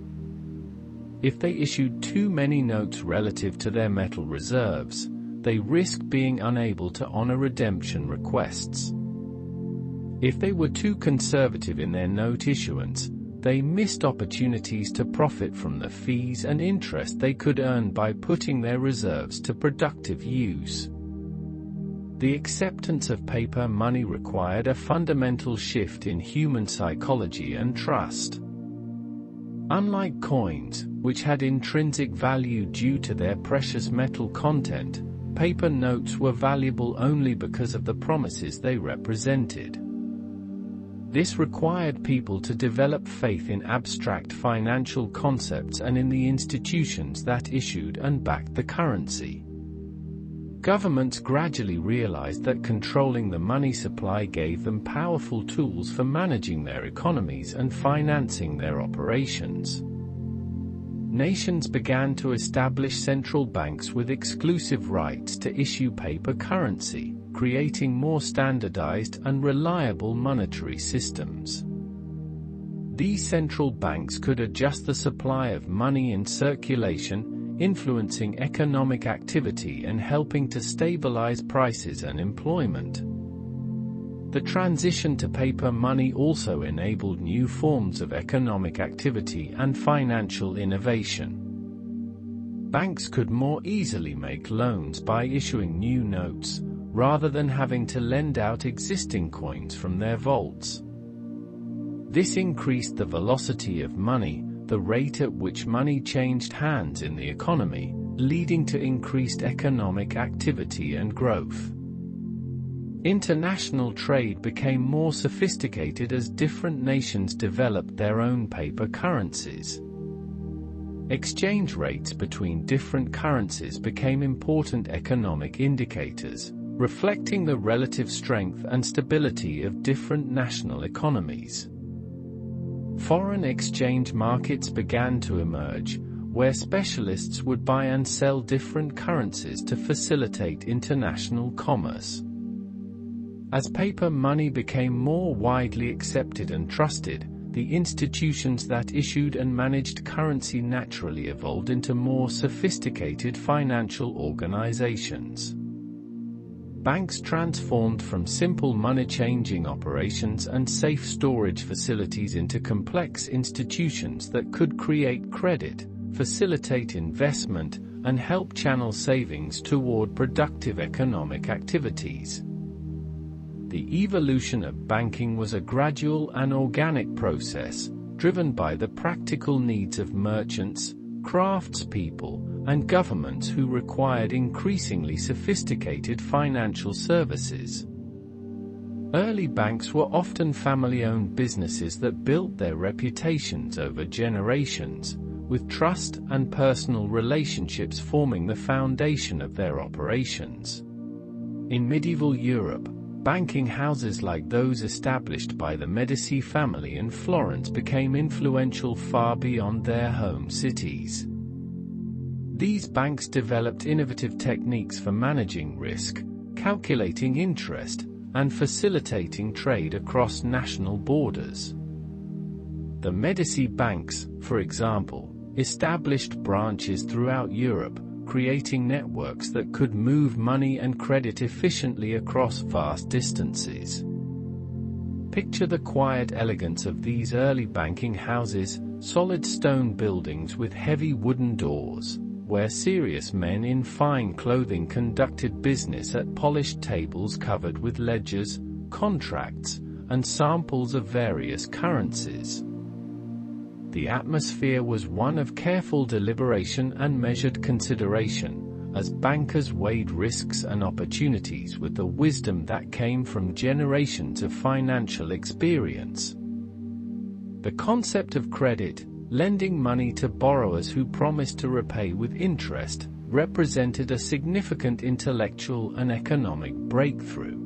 If they issued too many notes relative to their metal reserves, they risked being unable to honor redemption requests. If they were too conservative in their note issuance, they missed opportunities to profit from the fees and interest they could earn by putting their reserves to productive use. The acceptance of paper money required a fundamental shift in human psychology and trust. Unlike coins, which had intrinsic value due to their precious metal content, paper notes were valuable only because of the promises they represented. This required people to develop faith in abstract financial concepts and in the institutions that issued and backed the currency. Governments gradually realized that controlling the money supply gave them powerful tools for managing their economies and financing their operations. Nations began to establish central banks with exclusive rights to issue paper currency, creating more standardized and reliable monetary systems. These central banks could adjust the supply of money in circulation, influencing economic activity and helping to stabilize prices and employment. The transition to paper money also enabled new forms of economic activity and financial innovation. Banks could more easily make loans by issuing new notes, rather than having to lend out existing coins from their vaults. This increased the velocity of money, the rate at which money changed hands in the economy, leading to increased economic activity and growth. International trade became more sophisticated as different nations developed their own paper currencies. Exchange rates between different currencies became important economic indicators, reflecting the relative strength and stability of different national economies. Foreign exchange markets began to emerge, where specialists would buy and sell different currencies to facilitate international commerce. As paper money became more widely accepted and trusted, the institutions that issued and managed currency naturally evolved into more sophisticated financial organizations. Banks transformed from simple money-changing operations and safe storage facilities into complex institutions that could create credit, facilitate investment, and help channel savings toward productive economic activities. The evolution of banking was a gradual and organic process, driven by the practical needs of merchants, craftspeople, and governments who required increasingly sophisticated financial services. Early banks were often family-owned businesses that built their reputations over generations, with trust and personal relationships forming the foundation of their operations. In medieval Europe, banking houses like those established by the Medici family in Florence became influential far beyond their home cities. These banks developed innovative techniques for managing risk, calculating interest, and facilitating trade across national borders. The Medici banks, for example, established branches throughout Europe, creating networks that could move money and credit efficiently across vast distances. Picture the quiet elegance of these early banking houses, solid stone buildings with heavy wooden doors, where serious men in fine clothing conducted business at polished tables covered with ledgers, contracts, and samples of various currencies. The atmosphere was one of careful deliberation and measured consideration, as bankers weighed risks and opportunities with the wisdom that came from generations of financial experience. The concept of credit, lending money to borrowers who promised to repay with interest, represented a significant intellectual and economic breakthrough.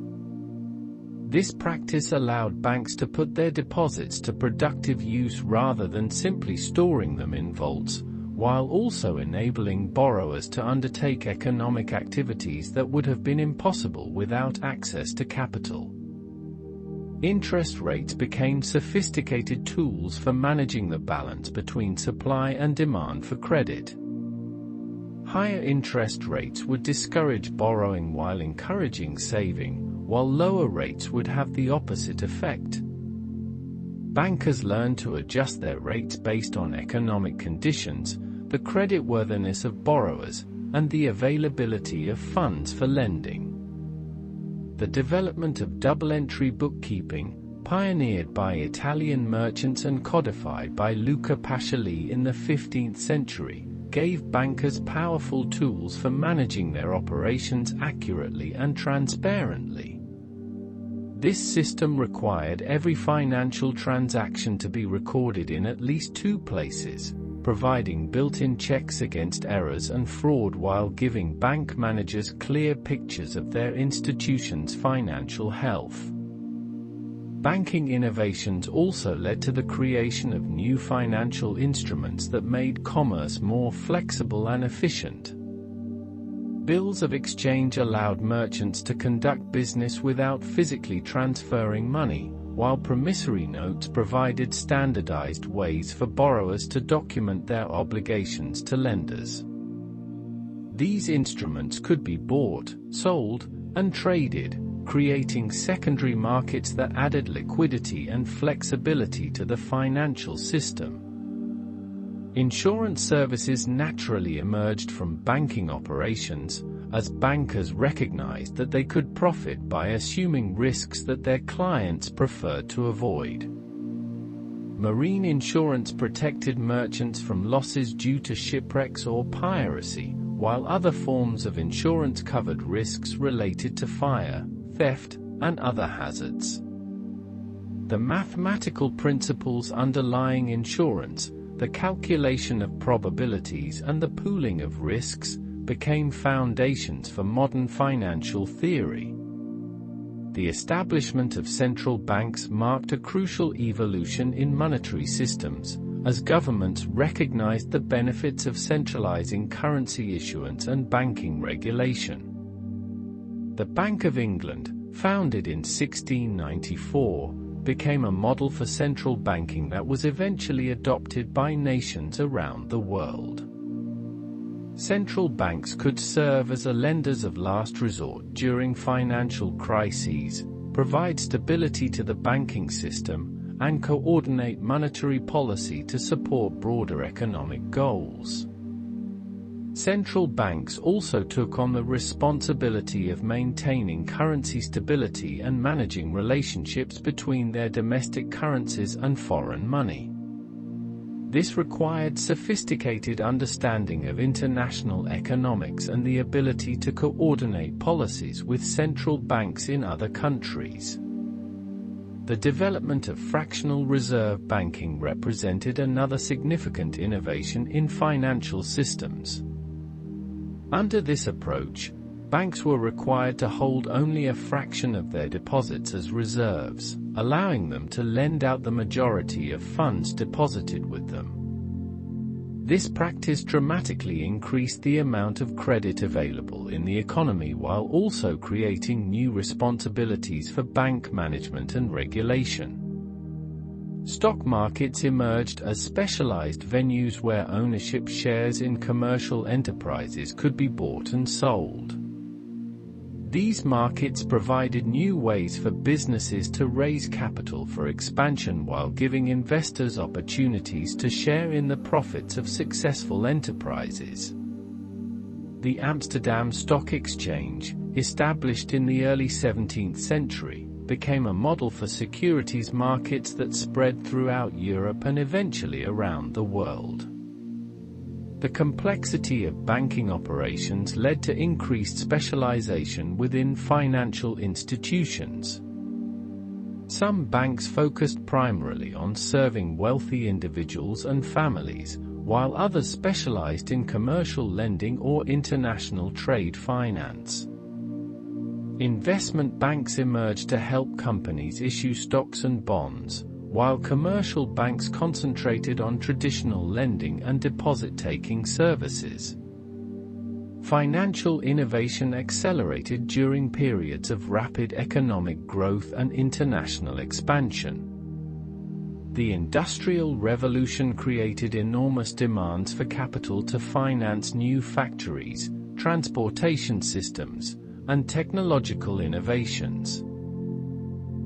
This practice allowed banks to put their deposits to productive use rather than simply storing them in vaults, while also enabling borrowers to undertake economic activities that would have been impossible without access to capital. Interest rates became sophisticated tools for managing the balance between supply and demand for credit. Higher interest rates would discourage borrowing while encouraging saving, while lower rates would have the opposite effect. bankers learned to adjust their rates based on economic conditions, the creditworthiness of borrowers, and the availability of funds for lending. The development of double-entry bookkeeping, pioneered by Italian merchants and codified by Luca Pacioli in the 15th century, gave bankers powerful tools for managing their operations accurately and transparently. This system required every financial transaction to be recorded in at least 2 places, providing built-in checks against errors and fraud while giving bank managers clear pictures of their institution's financial health. Banking innovations also led to the creation of new financial instruments that made commerce more flexible and efficient. Bills of exchange allowed merchants to conduct business without physically transferring money, while promissory notes provided standardized ways for borrowers to document their obligations to lenders. These instruments could be bought, sold, and traded, creating secondary markets that added liquidity and flexibility to the financial system. Insurance services naturally emerged from banking operations, as bankers recognized that they could profit by assuming risks that their clients preferred to avoid. Marine insurance protected merchants from losses due to shipwrecks or piracy, while other forms of insurance covered risks related to fire, theft, and other hazards. The mathematical principles underlying insurance, the calculation of probabilities and the pooling of risks, became foundations for modern financial theory. The establishment of central banks marked a crucial evolution in monetary systems, as governments recognized the benefits of centralizing currency issuance and banking regulation. The Bank of England, founded in 1694, became a model for central banking that was eventually adopted by nations around the world. Central banks could serve as lenders of last resort during financial crises, provide stability to the banking system, and coordinate monetary policy to support broader economic goals. Central banks also took on the responsibility of maintaining currency stability and managing relationships between their domestic currencies and foreign money. This required sophisticated understanding of international economics and the ability to coordinate policies with central banks in other countries. The development of fractional reserve banking represented another significant innovation in financial systems. Under this approach, banks were required to hold only a fraction of their deposits as reserves, allowing them to lend out the majority of funds deposited with them. This practice dramatically increased the amount of credit available in the economy while also creating new responsibilities for bank management and regulation. Stock markets emerged as specialized venues where ownership shares in commercial enterprises could be bought and sold. These markets provided new ways for businesses to raise capital for expansion while giving investors opportunities to share in the profits of successful enterprises. The Amsterdam Stock Exchange, established in the early 17th century, became a model for securities markets that spread throughout Europe and eventually around the world. The complexity of banking operations led to increased specialization within financial institutions. Some banks focused primarily on serving wealthy individuals and families, while others specialized in commercial lending or international trade finance. Investment banks emerged to help companies issue stocks and bonds, while commercial banks concentrated on traditional lending and deposit-taking services. Financial innovation accelerated during periods of rapid economic growth and international expansion. The Industrial Revolution created enormous demands for capital to finance new factories, transportation systems, and technological innovations.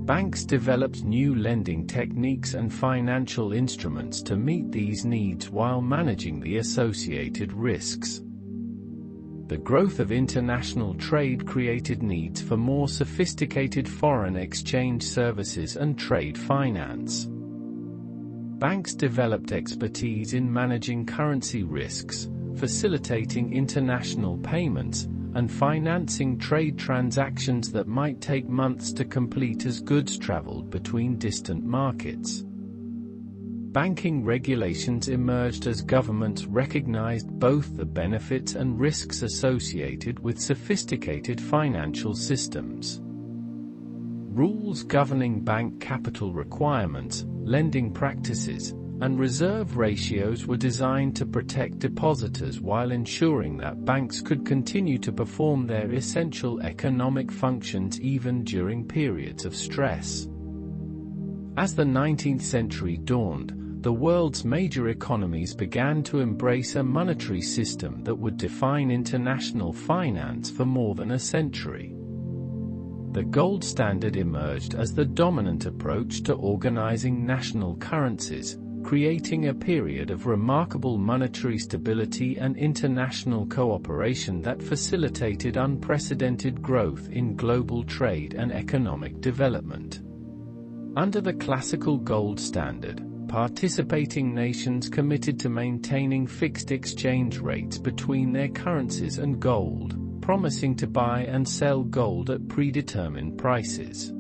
Banks developed new lending techniques and financial instruments to meet these needs while managing the associated risks. The growth of international trade created needs for more sophisticated foreign exchange services and trade finance. Banks developed expertise in managing currency risks, facilitating international payments, and financing trade transactions that might take months to complete as goods traveled between distant markets. Banking regulations emerged as governments recognized both the benefits and risks associated with sophisticated financial systems. Rules governing bank capital requirements, lending practices, and reserve ratios were designed to protect depositors while ensuring that banks could continue to perform their essential economic functions even during periods of stress. As the 19th century dawned, the world's major economies began to embrace a monetary system that would define international finance for more than a century. The gold standard emerged as the dominant approach to organizing national currencies, creating a period of remarkable monetary stability and international cooperation that facilitated unprecedented growth in global trade and economic development. Under the classical gold standard, participating nations committed to maintaining fixed exchange rates between their currencies and gold, promising to buy and sell gold at predetermined prices.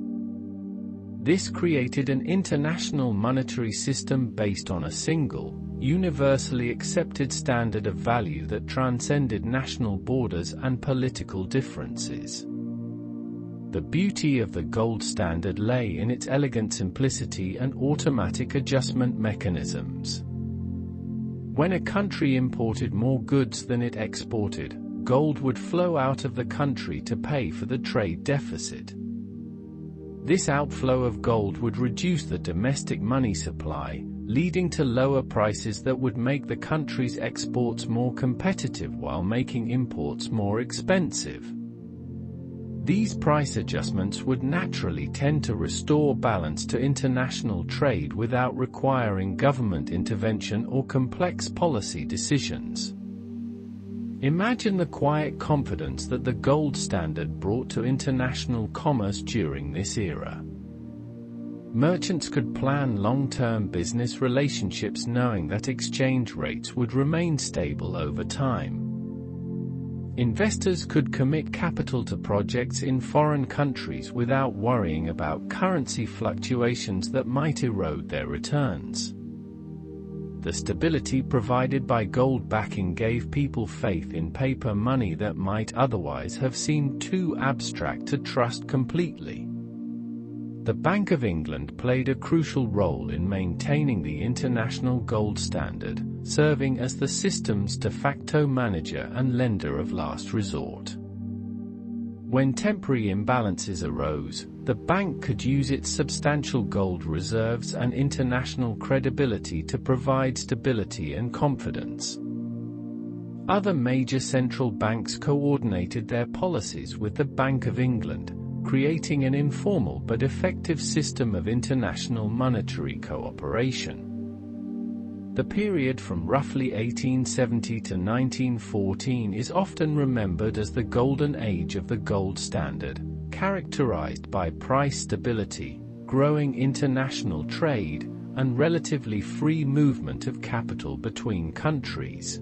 This created an international monetary system based on a single, universally accepted standard of value that transcended national borders and political differences. The beauty of the gold standard lay in its elegant simplicity and automatic adjustment mechanisms. When a country imported more goods than it exported, gold would flow out of the country to pay for the trade deficit. This outflow of gold would reduce the domestic money supply, leading to lower prices that would make the country's exports more competitive while making imports more expensive. These price adjustments would naturally tend to restore balance to international trade without requiring government intervention or complex policy decisions. Imagine the quiet confidence that the gold standard brought to international commerce during this era. Merchants could plan long-term business relationships knowing that exchange rates would remain stable over time. Investors could commit capital to projects in foreign countries without worrying about currency fluctuations that might erode their returns. The stability provided by gold backing gave people faith in paper money that might otherwise have seemed too abstract to trust completely. The Bank of England played a crucial role in maintaining the international gold standard, serving as the system's de facto manager and lender of last resort. When temporary imbalances arose, the bank could use its substantial gold reserves and international credibility to provide stability and confidence. Other major central banks coordinated their policies with the Bank of England, creating an informal but effective system of international monetary cooperation. The period from roughly 1870 to 1914 is often remembered as the golden age of the gold standard, characterized by price stability, growing international trade, and relatively free movement of capital between countries.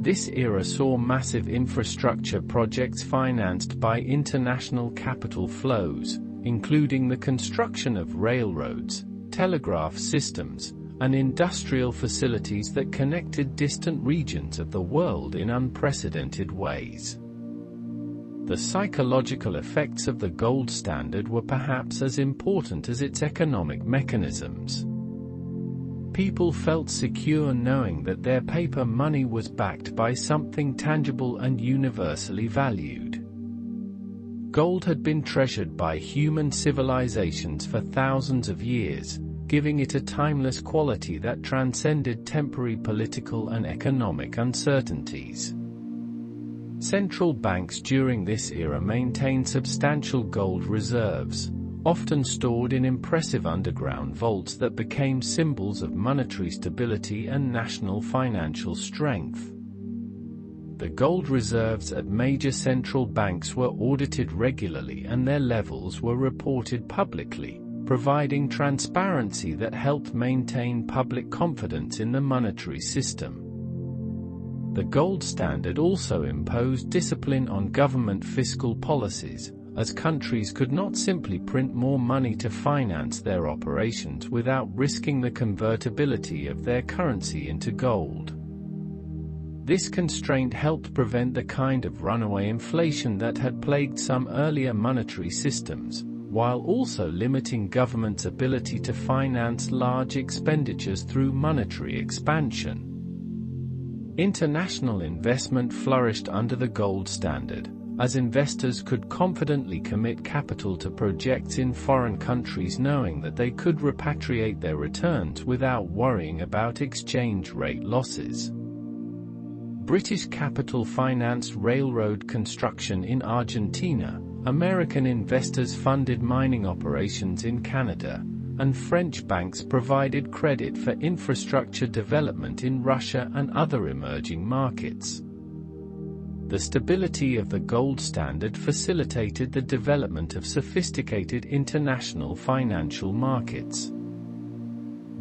This era saw massive infrastructure projects financed by international capital flows, including the construction of railroads, telegraph systems, and industrial facilities that connected distant regions of the world in unprecedented ways. The psychological effects of the gold standard were perhaps as important as its economic mechanisms. People felt secure knowing that their paper money was backed by something tangible and universally valued. Gold had been treasured by human civilizations for thousands of years, giving it a timeless quality that transcended temporary political and economic uncertainties. Central banks during this era maintained substantial gold reserves, often stored in impressive underground vaults that became symbols of monetary stability and national financial strength. The gold reserves at major central banks were audited regularly and their levels were reported publicly, providing transparency that helped maintain public confidence in the monetary system. The gold standard also imposed discipline on government fiscal policies, as countries could not simply print more money to finance their operations without risking the convertibility of their currency into gold. This constraint helped prevent the kind of runaway inflation that had plagued some earlier monetary systems, while also limiting governments' ability to finance large expenditures through monetary expansion. International investment flourished under the gold standard, as investors could confidently commit capital to projects in foreign countries knowing that they could repatriate their returns without worrying about exchange rate losses. British capital financed railroad construction in Argentina, American investors funded mining operations in Canada, and French banks provided credit for infrastructure development in Russia and other emerging markets. The stability of the gold standard facilitated the development of sophisticated international financial markets.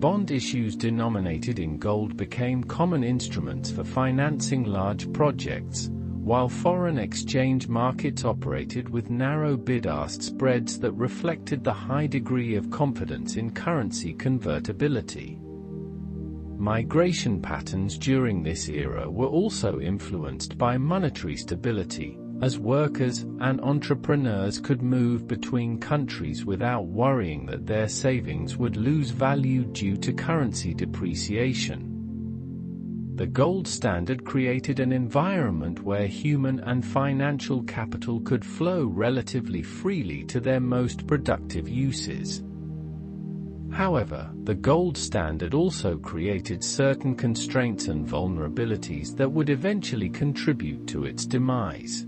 Bond issues denominated in gold became common instruments for financing large projects, while foreign exchange markets operated with narrow bid-ask spreads that reflected the high degree of confidence in currency convertibility. Migration patterns during this era were also influenced by monetary stability, as workers and entrepreneurs could move between countries without worrying that their savings would lose value due to currency depreciation. The gold standard created an environment where human and financial capital could flow relatively freely to their most productive uses. However, the gold standard also created certain constraints and vulnerabilities that would eventually contribute to its demise.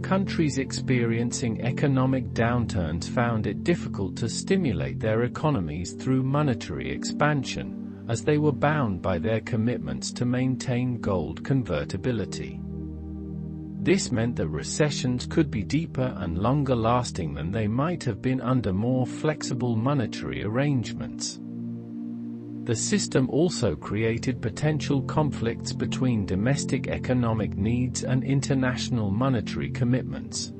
Countries experiencing economic downturns found it difficult to stimulate their economies through monetary expansion, as they were bound by their commitments to maintain gold convertibility. This meant that recessions could be deeper and longer lasting than they might have been under more flexible monetary arrangements. The system also created potential conflicts between domestic economic needs and international monetary commitments.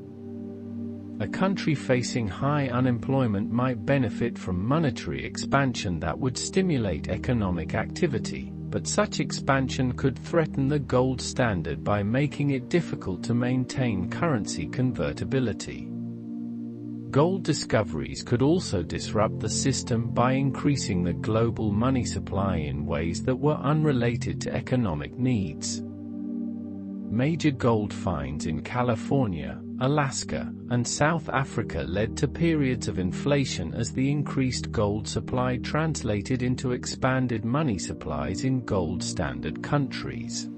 A country facing high unemployment might benefit from monetary expansion that would stimulate economic activity, but such expansion could threaten the gold standard by making it difficult to maintain currency convertibility. Gold discoveries could also disrupt the system by increasing the global money supply in ways that were unrelated to economic needs. Major gold finds in California, Alaska, and South Africa led to periods of inflation as the increased gold supply translated into expanded money supplies in gold standard countries.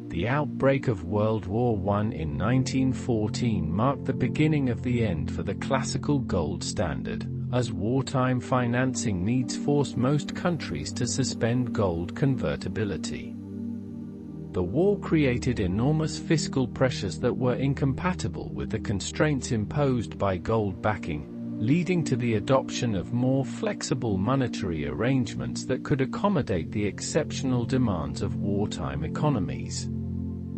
The outbreak of World War I in 1914 marked the beginning of the end for the classical gold standard, as wartime financing needs forced most countries to suspend gold convertibility. The war created enormous fiscal pressures that were incompatible with the constraints imposed by gold backing, leading to the adoption of more flexible monetary arrangements that could accommodate the exceptional demands of wartime economies.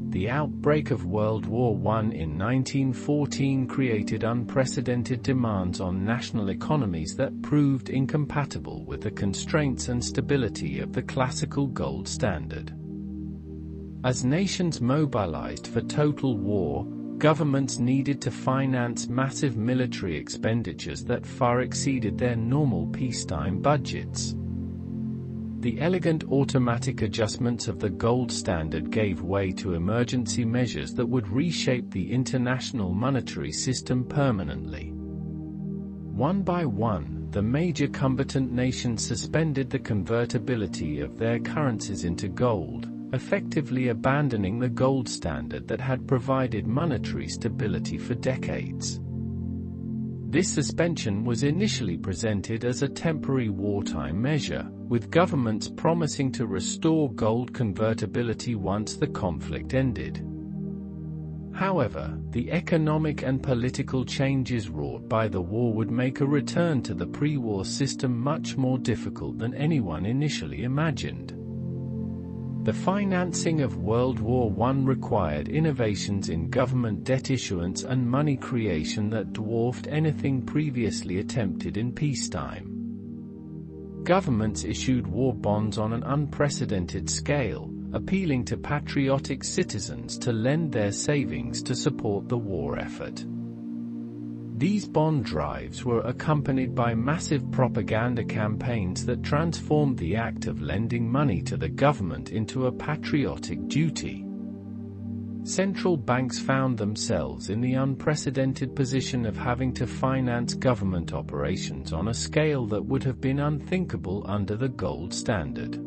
The outbreak of World War I in 1914 created unprecedented demands on national economies that proved incompatible with the constraints and stability of the classical gold standard. As nations mobilized for total war, governments needed to finance massive military expenditures that far exceeded their normal peacetime budgets. The elegant automatic adjustments of the gold standard gave way to emergency measures that would reshape the international monetary system permanently. One by one, the major combatant nations suspended the convertibility of their currencies into gold, effectively abandoning the gold standard that had provided monetary stability for decades. This suspension was initially presented as a temporary wartime measure, with governments promising to restore gold convertibility once the conflict ended. However, the economic and political changes wrought by the war would make a return to the pre-war system much more difficult than anyone initially imagined. The financing of World War I required innovations in government debt issuance and money creation that dwarfed anything previously attempted in peacetime. Governments issued war bonds on an unprecedented scale, appealing to patriotic citizens to lend their savings to support the war effort. These bond drives were accompanied by massive propaganda campaigns that transformed the act of lending money to the government into a patriotic duty. Central banks found themselves in the unprecedented position of having to finance government operations on a scale that would have been unthinkable under the gold standard.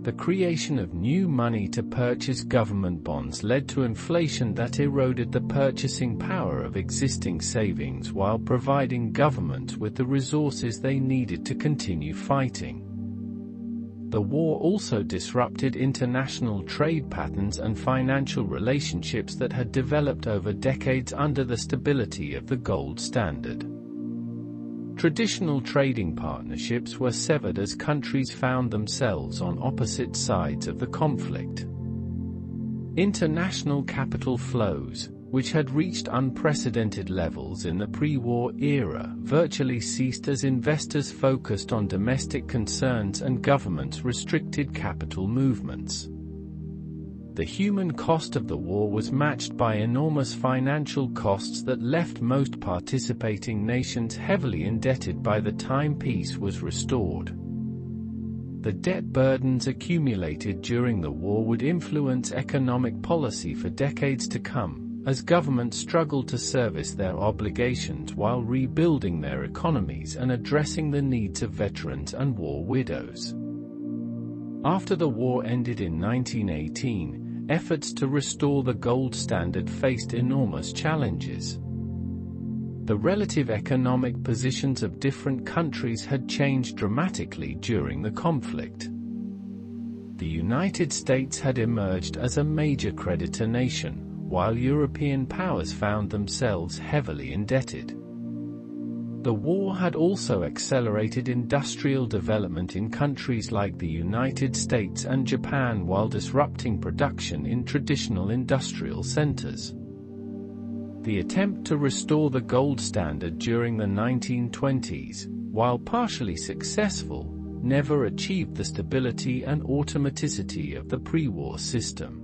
The creation of new money to purchase government bonds led to inflation that eroded the purchasing power of existing savings while providing governments with the resources they needed to continue fighting. The war also disrupted international trade patterns and financial relationships that had developed over decades under the stability of the gold standard. Traditional trading partnerships were severed as countries found themselves on opposite sides of the conflict. International capital flows, which had reached unprecedented levels in the pre-war era, virtually ceased as investors focused on domestic concerns and governments restricted capital movements. The human cost of the war was matched by enormous financial costs that left most participating nations heavily indebted by the time peace was restored. The debt burdens accumulated during the war would influence economic policy for decades to come, as governments struggled to service their obligations while rebuilding their economies and addressing the needs of veterans and war widows. After the war ended in 1918, efforts to restore the gold standard faced enormous challenges. The relative economic positions of different countries had changed dramatically during the conflict. The United States had emerged as a major creditor nation, while European powers found themselves heavily indebted. The war had also accelerated industrial development in countries like the United States and Japan while disrupting production in traditional industrial centers. The attempt to restore the gold standard during the 1920s, while partially successful, never achieved the stability and automaticity of the pre-war system.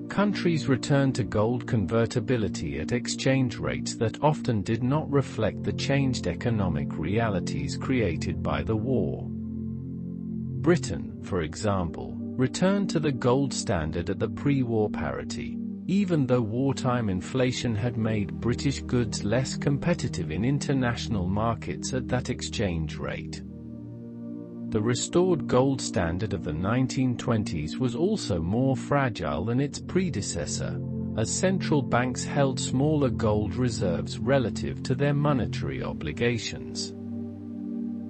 Countries returned to gold convertibility at exchange rates that often did not reflect the changed economic realities created by the war. Britain, for example, returned to the gold standard at the pre-war parity, even though wartime inflation had made British goods less competitive in international markets at that exchange rate. The restored gold standard of the 1920s was also more fragile than its predecessor, as central banks held smaller gold reserves relative to their monetary obligations.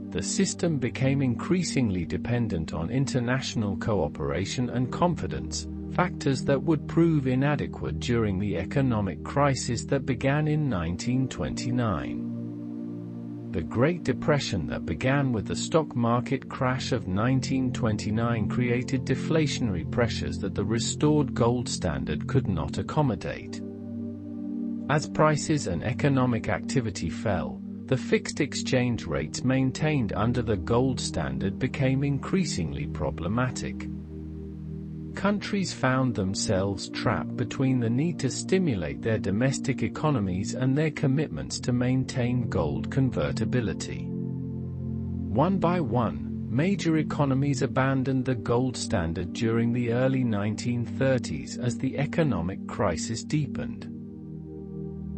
The system became increasingly dependent on international cooperation and confidence, factors that would prove inadequate during the economic crisis that began in 1929. The Great Depression that began with the stock market crash of 1929 created deflationary pressures that the restored gold standard could not accommodate. As prices and economic activity fell, the fixed exchange rates maintained under the gold standard became increasingly problematic. Countries found themselves trapped between the need to stimulate their domestic economies and their commitments to maintain gold convertibility. One by one, major economies abandoned the gold standard during the early 1930s as the economic crisis deepened.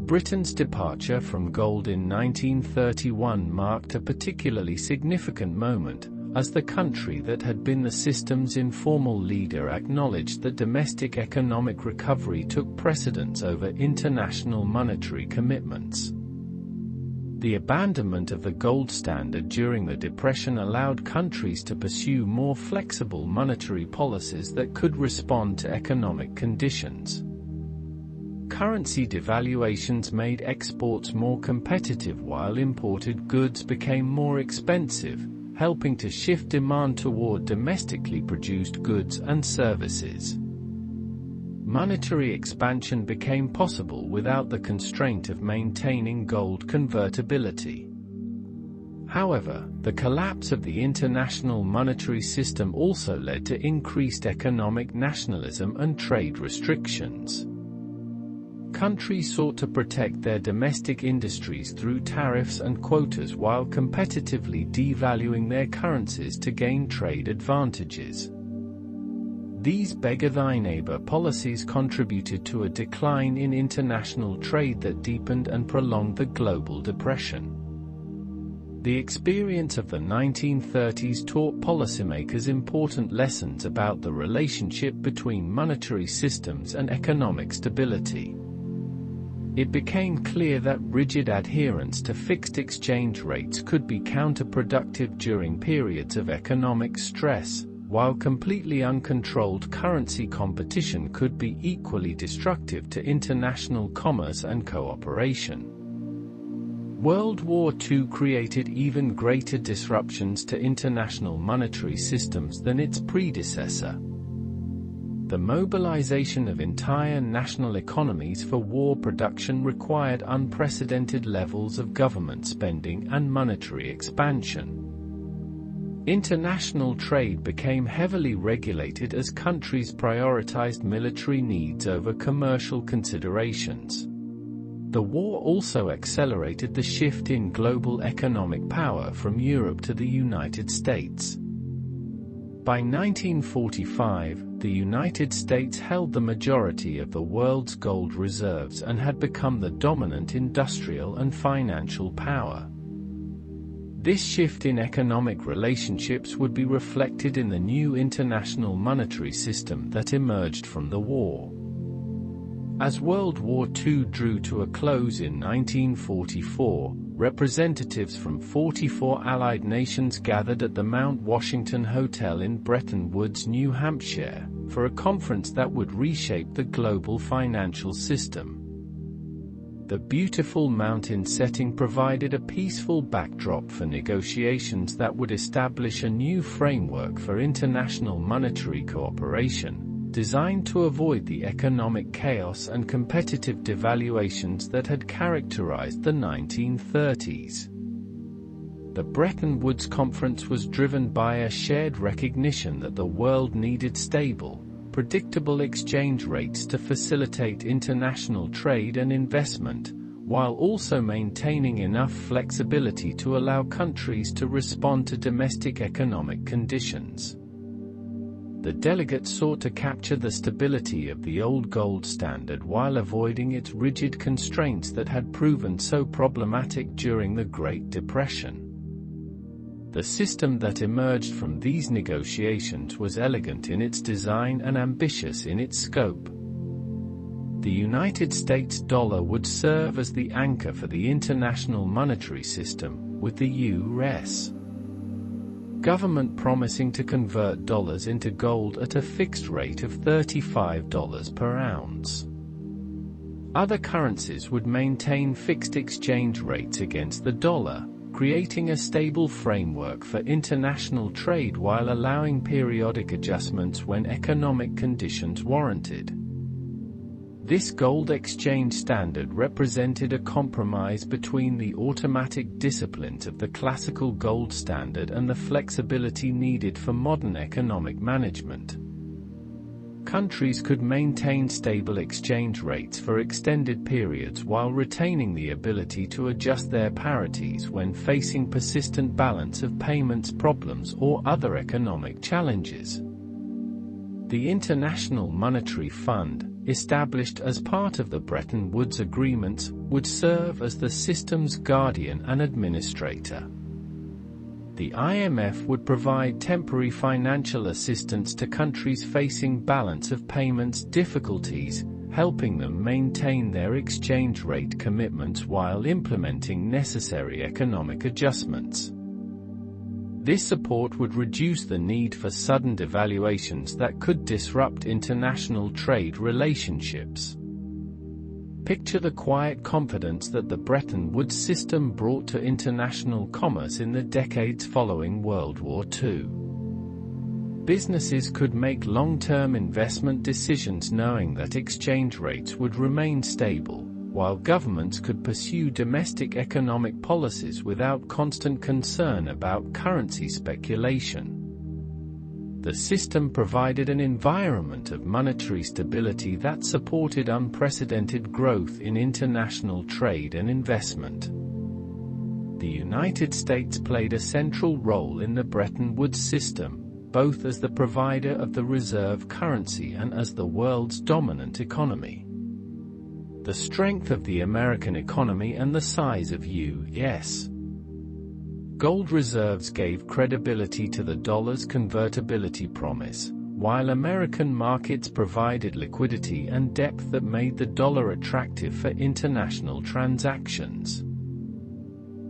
Britain's departure from gold in 1931 marked a particularly significant moment, as the country that had been the system's informal leader acknowledged that domestic economic recovery took precedence over international monetary commitments. The abandonment of the gold standard during the Depression allowed countries to pursue more flexible monetary policies that could respond to economic conditions. Currency devaluations made exports more competitive while imported goods became more expensive, helping to shift demand toward domestically produced goods and services. Monetary expansion became possible without the constraint of maintaining gold convertibility. However, the collapse of the international monetary system also led to increased economic nationalism and trade restrictions. Countries sought to protect their domestic industries through tariffs and quotas while competitively devaluing their currencies to gain trade advantages. These beggar-thy-neighbor policies contributed to a decline in international trade that deepened and prolonged the global depression. The experience of the 1930s taught policymakers important lessons about the relationship between monetary systems and economic stability. It became clear that rigid adherence to fixed exchange rates could be counterproductive during periods of economic stress, while completely uncontrolled currency competition could be equally destructive to international commerce and cooperation. World War II created even greater disruptions to international monetary systems than its predecessor. The mobilization of entire national economies for war production required unprecedented levels of government spending and monetary expansion. International trade became heavily regulated as countries prioritized military needs over commercial considerations. The war also accelerated the shift in global economic power from Europe to the United States. By 1945, the United States held the majority of the world's gold reserves and had become the dominant industrial and financial power. This shift in economic relationships would be reflected in the new international monetary system that emerged from the war. As World War II drew to a close in 1944, representatives from 44 Allied nations gathered at the Mount Washington Hotel in Bretton Woods, New Hampshire, for a conference that would reshape the global financial system. The beautiful mountain setting provided a peaceful backdrop for negotiations that would establish a new framework for international monetary cooperation, designed to avoid the economic chaos and competitive devaluations that had characterized the 1930s. The Bretton Woods Conference was driven by a shared recognition that the world needed stable, predictable exchange rates to facilitate international trade and investment, while also maintaining enough flexibility to allow countries to respond to domestic economic conditions. The delegates sought to capture the stability of the old gold standard while avoiding its rigid constraints that had proven so problematic during the Great Depression. The system that emerged from these negotiations was elegant in its design and ambitious in its scope. The United States dollar would serve as the anchor for the international monetary system, with the U.S. government promising to convert dollars into gold at a fixed rate of $35 per ounce. Other currencies would maintain fixed exchange rates against the dollar, creating a stable framework for international trade while allowing periodic adjustments when economic conditions warranted. This gold exchange standard represented a compromise between the automatic disciplines of the classical gold standard and the flexibility needed for modern economic management. Countries could maintain stable exchange rates for extended periods while retaining the ability to adjust their parities when facing persistent balance of payments problems or other economic challenges. The International Monetary Fund, established as part of the Bretton Woods Agreements, would serve as the system's guardian and administrator. The IMF would provide temporary financial assistance to countries facing balance of payments difficulties, helping them maintain their exchange rate commitments while implementing necessary economic adjustments. This support would reduce the need for sudden devaluations that could disrupt international trade relationships. Picture the quiet confidence that the Bretton Woods system brought to international commerce in the decades following World War II. Businesses could make long-term investment decisions knowing that exchange rates would remain stable, while governments could pursue domestic economic policies without constant concern about currency speculation. The system provided an environment of monetary stability that supported unprecedented growth in international trade and investment. The United States played a central role in the Bretton Woods system, both as the provider of the reserve currency and as the world's dominant economy. The strength of the American economy and the size of U.S. gold reserves gave credibility to the dollar's convertibility promise, while American markets provided liquidity and depth that made the dollar attractive for international transactions.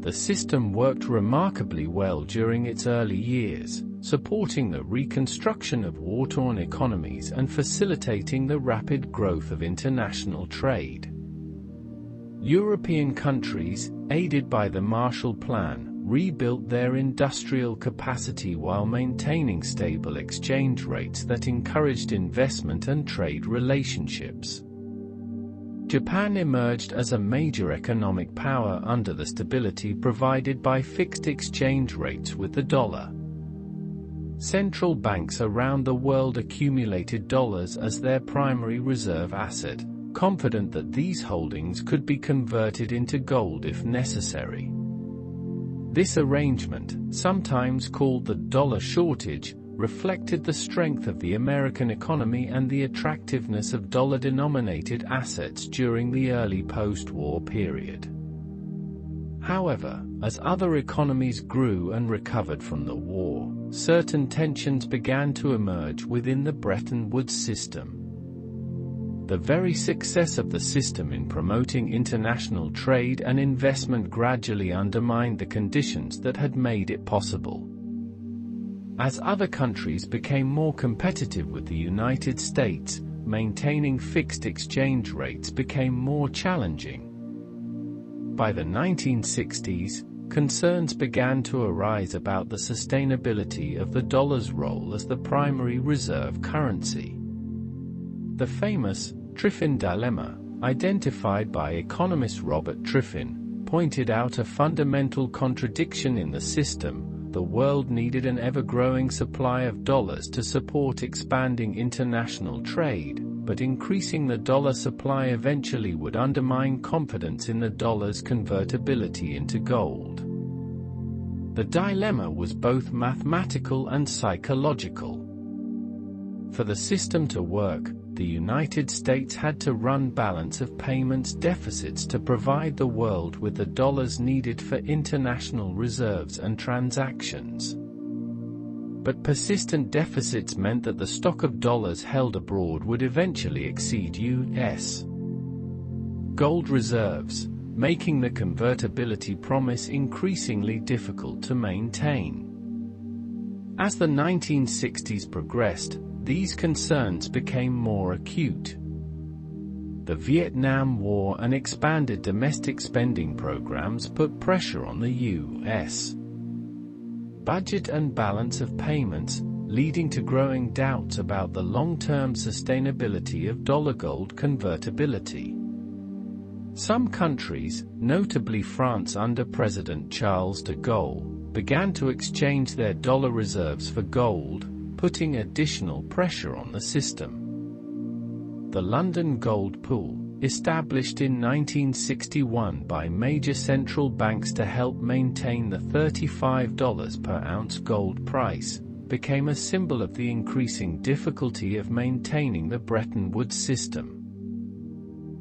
The system worked remarkably well during its early years, supporting the reconstruction of war-torn economies and facilitating the rapid growth of international trade. European countries, aided by the Marshall Plan, rebuilt their industrial capacity while maintaining stable exchange rates that encouraged investment and trade relationships. Japan emerged as a major economic power under the stability provided by fixed exchange rates with the dollar. Central banks around the world accumulated dollars as their primary reserve asset, confident that these holdings could be converted into gold if necessary. This arrangement, sometimes called the dollar shortage, reflected the strength of the American economy and the attractiveness of dollar-denominated assets during the early post-war period. However, as other economies grew and recovered from the war, certain tensions began to emerge within the Bretton Woods system. The very success of the system in promoting international trade and investment gradually undermined the conditions that had made it possible. As other countries became more competitive with the United States, maintaining fixed exchange rates became more challenging. By the 1960s, concerns began to arise about the sustainability of the dollar's role as the primary reserve currency. The famous Triffin dilemma, identified by economist Robert Triffin, pointed out a fundamental contradiction in the system. The world needed an ever-growing supply of dollars to support expanding international trade, but increasing the dollar supply eventually would undermine confidence in the dollar's convertibility into gold. The dilemma was both mathematical and psychological. For the system to work, the United States had to run balance of payments deficits to provide the world with the dollars needed for international reserves and transactions. But persistent deficits meant that the stock of dollars held abroad would eventually exceed U.S. gold reserves, making the convertibility promise increasingly difficult to maintain. As the 1960s progressed, these concerns became more acute. The Vietnam War and expanded domestic spending programs put pressure on the U.S. budget and balance of payments, leading to growing doubts about the long-term sustainability of dollar-gold convertibility. Some countries, notably France under President Charles de Gaulle, began to exchange their dollar reserves for gold, putting additional pressure on the system. The London Gold Pool, established in 1961 by major central banks to help maintain the $35 per ounce gold price, became a symbol of the increasing difficulty of maintaining the Bretton Woods system.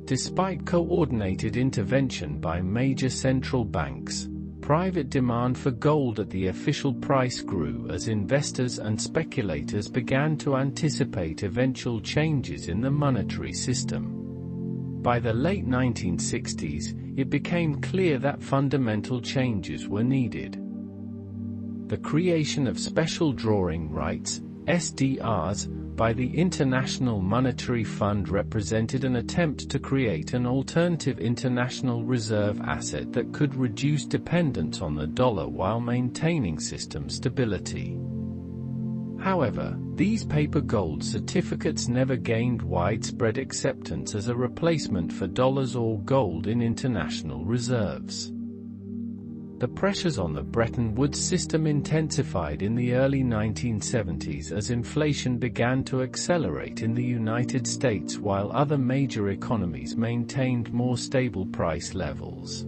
Despite coordinated intervention by major central banks, private demand for gold at the official price grew as investors and speculators began to anticipate eventual changes in the monetary system. By the late 1960s, it became clear that fundamental changes were needed. The creation of special drawing rights, SDRs, by the International Monetary Fund represented an attempt to create an alternative international reserve asset that could reduce dependence on the dollar while maintaining system stability. However, these paper gold certificates never gained widespread acceptance as a replacement for dollars or gold in international reserves. The pressures on the Bretton Woods system intensified in the early 1970s as inflation began to accelerate in the United States while other major economies maintained more stable price levels.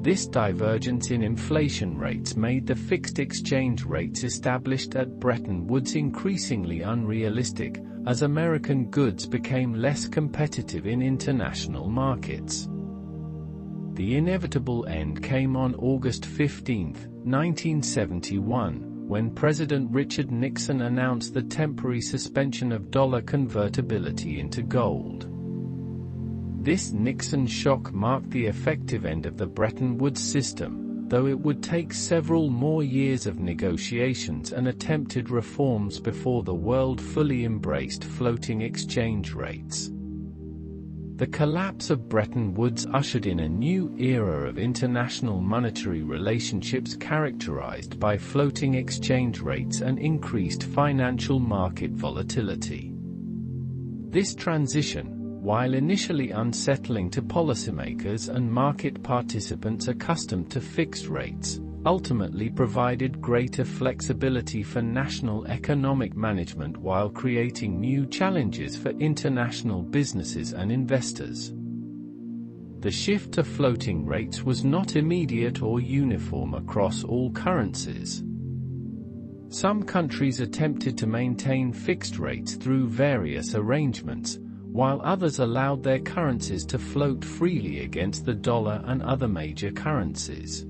This divergence in inflation rates made the fixed exchange rates established at Bretton Woods increasingly unrealistic, as American goods became less competitive in international markets. The inevitable end came on August 15, 1971, when President Richard Nixon announced the temporary suspension of dollar convertibility into gold. This Nixon shock marked the effective end of the Bretton Woods system, though it would take several more years of negotiations and attempted reforms before the world fully embraced floating exchange rates. The collapse of Bretton Woods ushered in a new era of international monetary relationships characterized by floating exchange rates and increased financial market volatility. This transition, while initially unsettling to policymakers and market participants accustomed to fixed rates, ultimately provided greater flexibility for national economic management while creating new challenges for international businesses and investors. The shift to floating rates was not immediate or uniform across all currencies. Some countries attempted to maintain fixed rates through various arrangements, while others allowed their currencies to float freely against the dollar and other major currencies.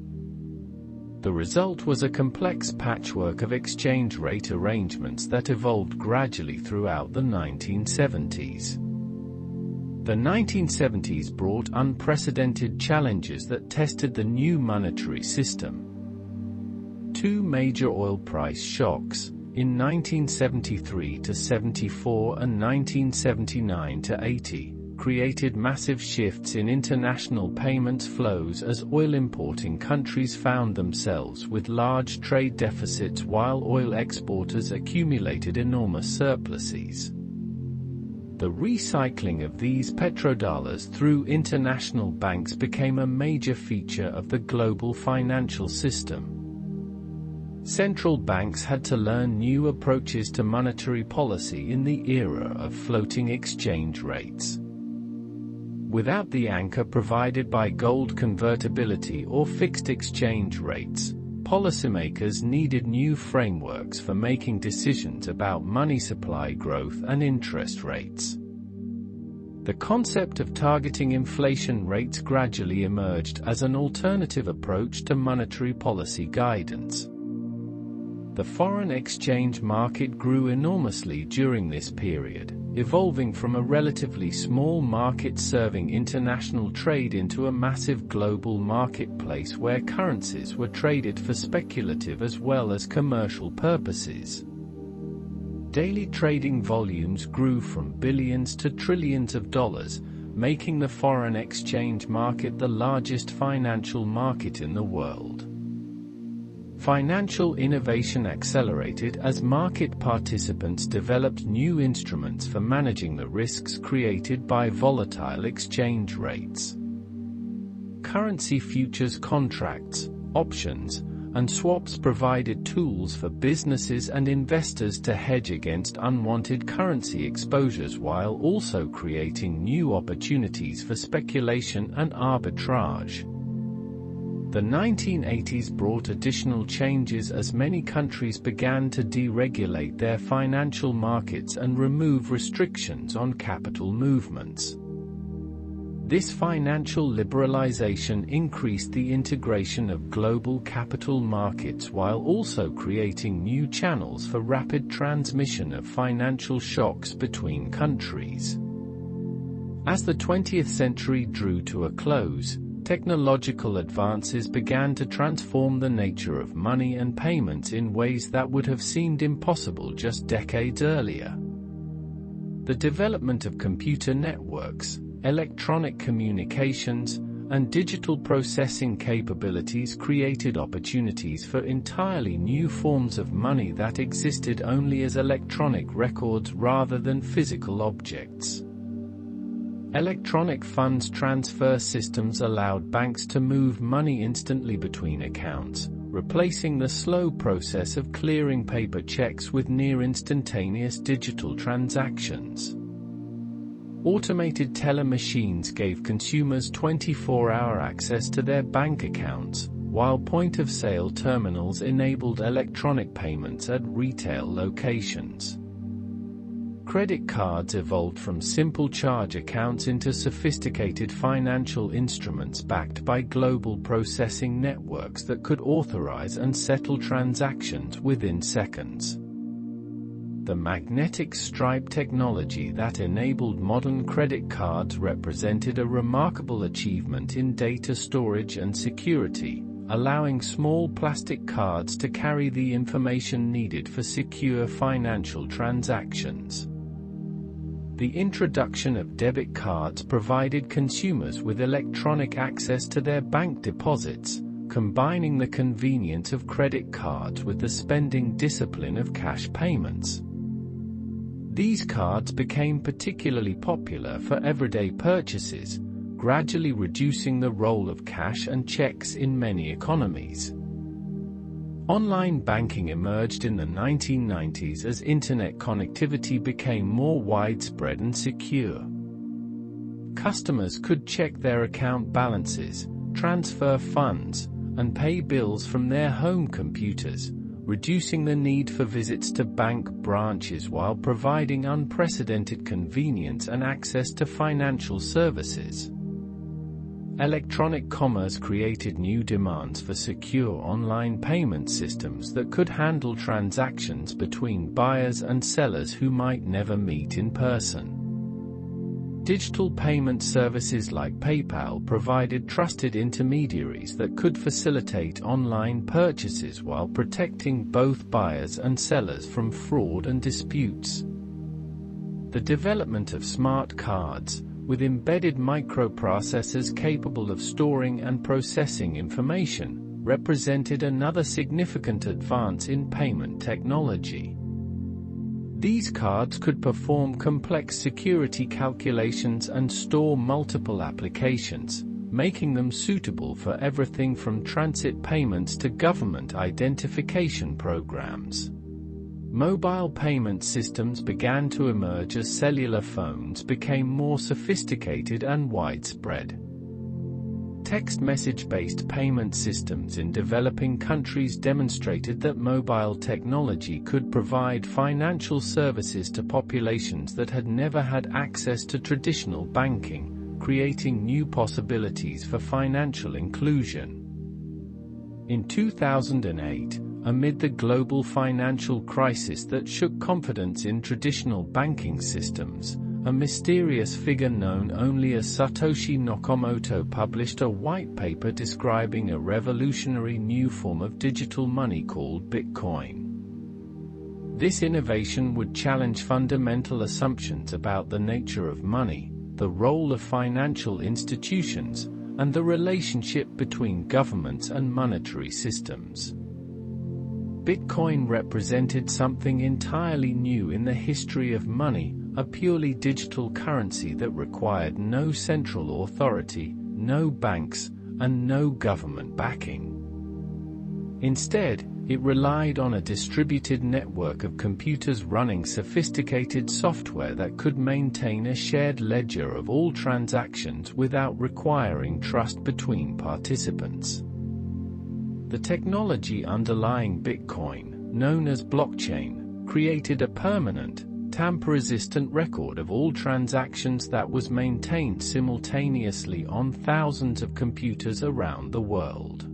The result was a complex patchwork of exchange rate arrangements that evolved gradually throughout the 1970s. The 1970s brought unprecedented challenges that tested the new monetary system. Two major oil price shocks, in 1973–74 and 1979–80, created massive shifts in international payments flows as oil importing countries found themselves with large trade deficits while oil exporters accumulated enormous surpluses. The recycling of these petrodollars through international banks became a major feature of the global financial system. Central banks had to learn new approaches to monetary policy in the era of floating exchange rates. Without the anchor provided by gold convertibility or fixed exchange rates, policymakers needed new frameworks for making decisions about money supply growth and interest rates. The concept of targeting inflation rates gradually emerged as an alternative approach to monetary policy guidance. The foreign exchange market grew enormously during this period, evolving from a relatively small market serving international trade into a massive global marketplace where currencies were traded for speculative as well as commercial purposes. Daily trading volumes grew from billions to trillions of dollars, making the foreign exchange market the largest financial market in the world. Financial innovation accelerated as market participants developed new instruments for managing the risks created by volatile exchange rates. Currency futures contracts, options, and swaps provided tools for businesses and investors to hedge against unwanted currency exposures while also creating new opportunities for speculation and arbitrage. The 1980s brought additional changes as many countries began to deregulate their financial markets and remove restrictions on capital movements. This financial liberalization increased the integration of global capital markets while also creating new channels for rapid transmission of financial shocks between countries. As the 20th century drew to a close, technological advances began to transform the nature of money and payments in ways that would have seemed impossible just decades earlier. The development of computer networks, electronic communications, and digital processing capabilities created opportunities for entirely new forms of money that existed only as electronic records rather than physical objects. Electronic funds transfer systems allowed banks to move money instantly between accounts, replacing the slow process of clearing paper checks with near-instantaneous digital transactions. Automated teller machines gave consumers 24-hour access to their bank accounts, while point-of-sale terminals enabled electronic payments at retail locations. Credit cards evolved from simple charge accounts into sophisticated financial instruments backed by global processing networks that could authorize and settle transactions within seconds. The magnetic stripe technology that enabled modern credit cards represented a remarkable achievement in data storage and security, allowing small plastic cards to carry the information needed for secure financial transactions. The introduction of debit cards provided consumers with electronic access to their bank deposits, combining the convenience of credit cards with the spending discipline of cash payments. These cards became particularly popular for everyday purchases, gradually reducing the role of cash and checks in many economies. Online banking emerged in the 1990s as internet connectivity became more widespread and secure. Customers could check their account balances, transfer funds, and pay bills from their home computers, reducing the need for visits to bank branches while providing unprecedented convenience and access to financial services. Electronic commerce created new demands for secure online payment systems that could handle transactions between buyers and sellers who might never meet in person. Digital payment services like PayPal provided trusted intermediaries that could facilitate online purchases while protecting both buyers and sellers from fraud and disputes. The development of smart cards, with embedded microprocessors capable of storing and processing information, represented another significant advance in payment technology. These cards could perform complex security calculations and store multiple applications, making them suitable for everything from transit payments to government identification programs. Mobile payment systems began to emerge as cellular phones became more sophisticated and widespread. Text message-based payment systems in developing countries demonstrated that mobile technology could provide financial services to populations that had never had access to traditional banking, creating new possibilities for financial inclusion. In 2008, amid the global financial crisis that shook confidence in traditional banking systems, a mysterious figure known only as Satoshi Nakamoto published a white paper describing a revolutionary new form of digital money called Bitcoin. This innovation would challenge fundamental assumptions about the nature of money, the role of financial institutions, and the relationship between governments and monetary systems. Bitcoin represented something entirely new in the history of money, a purely digital currency that required no central authority, no banks, and no government backing. Instead, it relied on a distributed network of computers running sophisticated software that could maintain a shared ledger of all transactions without requiring trust between participants. The technology underlying Bitcoin, known as blockchain, created a permanent, tamper-resistant record of all transactions that was maintained simultaneously on thousands of computers around the world.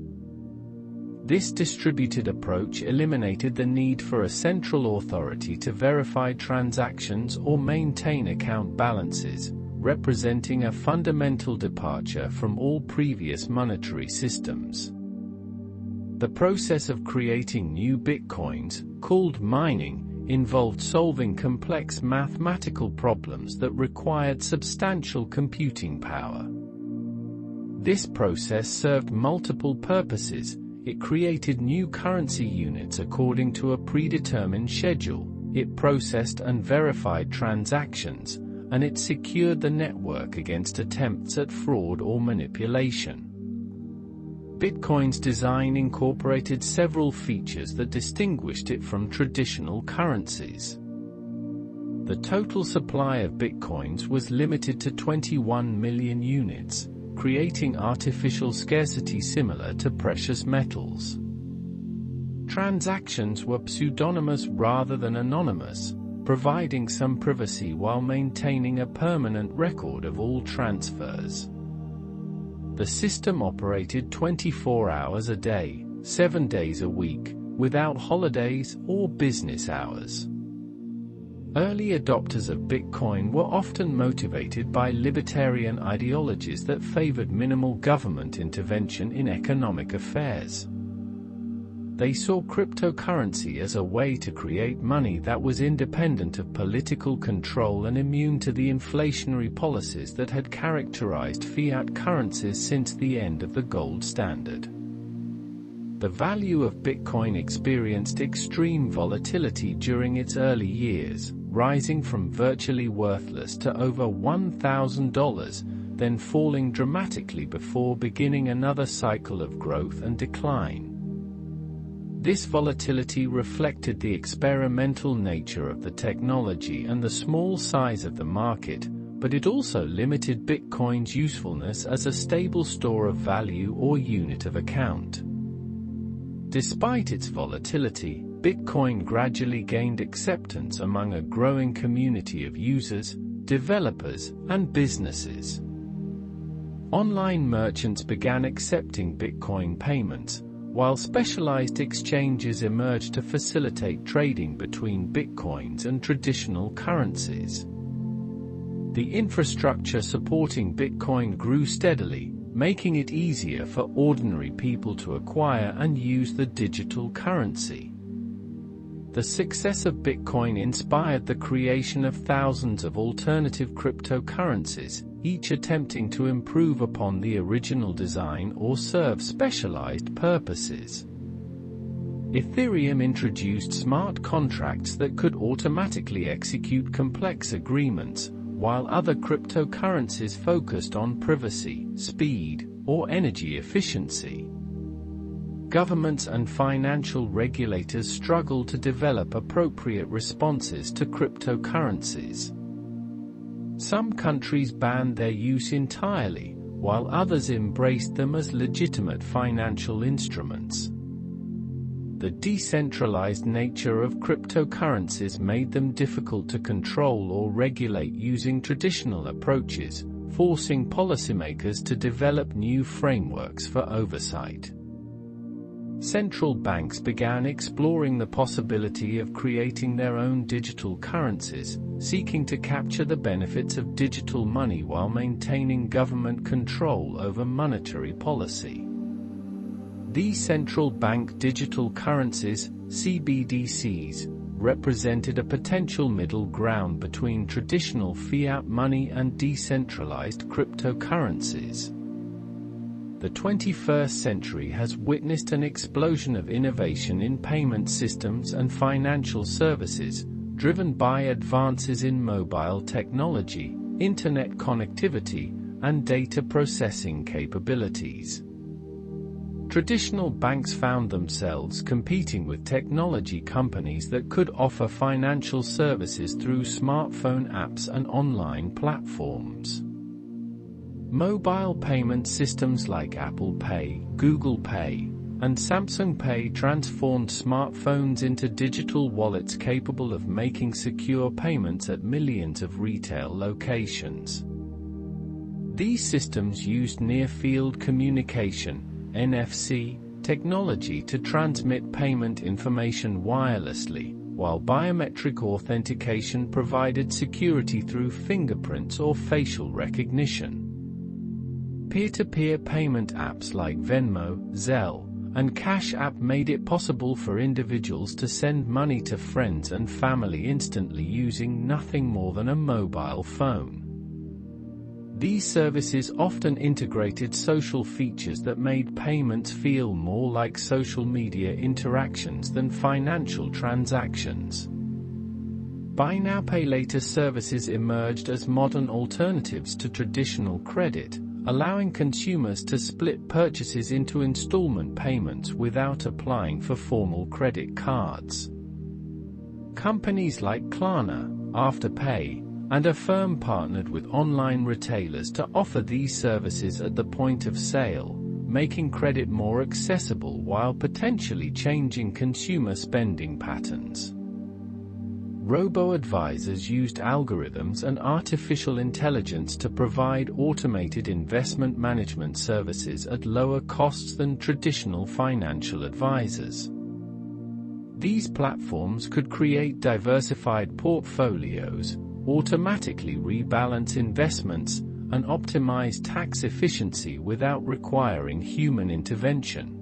This distributed approach eliminated the need for a central authority to verify transactions or maintain account balances, representing a fundamental departure from all previous monetary systems. The process of creating new bitcoins, called mining, involved solving complex mathematical problems that required substantial computing power. This process served multiple purposes. It created new currency units according to a predetermined schedule, it processed and verified transactions, and it secured the network against attempts at fraud or manipulation. Bitcoin's design incorporated several features that distinguished it from traditional currencies. The total supply of bitcoins was limited to 21 million units, creating artificial scarcity similar to precious metals. Transactions were pseudonymous rather than anonymous, providing some privacy while maintaining a permanent record of all transfers. The system operated 24 hours a day, 7 days a week, without holidays or business hours. Early adopters of Bitcoin were often motivated by libertarian ideologies that favored minimal government intervention in economic affairs. They saw cryptocurrency as a way to create money that was independent of political control and immune to the inflationary policies that had characterized fiat currencies since the end of the gold standard. The value of Bitcoin experienced extreme volatility during its early years, rising from virtually worthless to over $1,000, then falling dramatically before beginning another cycle of growth and decline. This volatility reflected the experimental nature of the technology and the small size of the market, but it also limited Bitcoin's usefulness as a stable store of value or unit of account. Despite its volatility, Bitcoin gradually gained acceptance among a growing community of users, developers, and businesses. Online merchants began accepting Bitcoin payments, while specialized exchanges emerged to facilitate trading between Bitcoins and traditional currencies. The infrastructure supporting Bitcoin grew steadily, making it easier for ordinary people to acquire and use the digital currency. The success of Bitcoin inspired the creation of thousands of alternative cryptocurrencies, each attempting to improve upon the original design or serve specialized purposes. Ethereum introduced smart contracts that could automatically execute complex agreements, while other cryptocurrencies focused on privacy, speed, or energy efficiency. Governments and financial regulators struggled to develop appropriate responses to cryptocurrencies. Some countries banned their use entirely, while others embraced them as legitimate financial instruments. The decentralized nature of cryptocurrencies made them difficult to control or regulate using traditional approaches, forcing policymakers to develop new frameworks for oversight. Central banks began exploring the possibility of creating their own digital currencies, seeking to capture the benefits of digital money while maintaining government control over monetary policy. These central bank digital currencies, CBDCs, represented a potential middle ground between traditional fiat money and decentralized cryptocurrencies. The 21st century has witnessed an explosion of innovation in payment systems and financial services, driven by advances in mobile technology, internet connectivity, and data processing capabilities. Traditional banks found themselves competing with technology companies that could offer financial services through smartphone apps and online platforms. Mobile payment systems like Apple Pay, Google Pay, and Samsung Pay transformed smartphones into digital wallets capable of making secure payments at millions of retail locations. These systems used near-field communication, NFC, technology to transmit payment information wirelessly, while biometric authentication provided security through fingerprints or facial recognition. Peer-to-peer payment apps like Venmo, Zelle, and Cash App made it possible for individuals to send money to friends and family instantly using nothing more than a mobile phone. These services often integrated social features that made payments feel more like social media interactions than financial transactions. Buy now pay later services emerged as modern alternatives to traditional credit, allowing consumers to split purchases into installment payments without applying for formal credit cards. Companies like Klarna, Afterpay, and Affirm partnered with online retailers to offer these services at the point of sale, making credit more accessible while potentially changing consumer spending patterns. Robo-advisors used algorithms and artificial intelligence to provide automated investment management services at lower costs than traditional financial advisors. These platforms could create diversified portfolios, automatically rebalance investments, and optimize tax efficiency without requiring human intervention.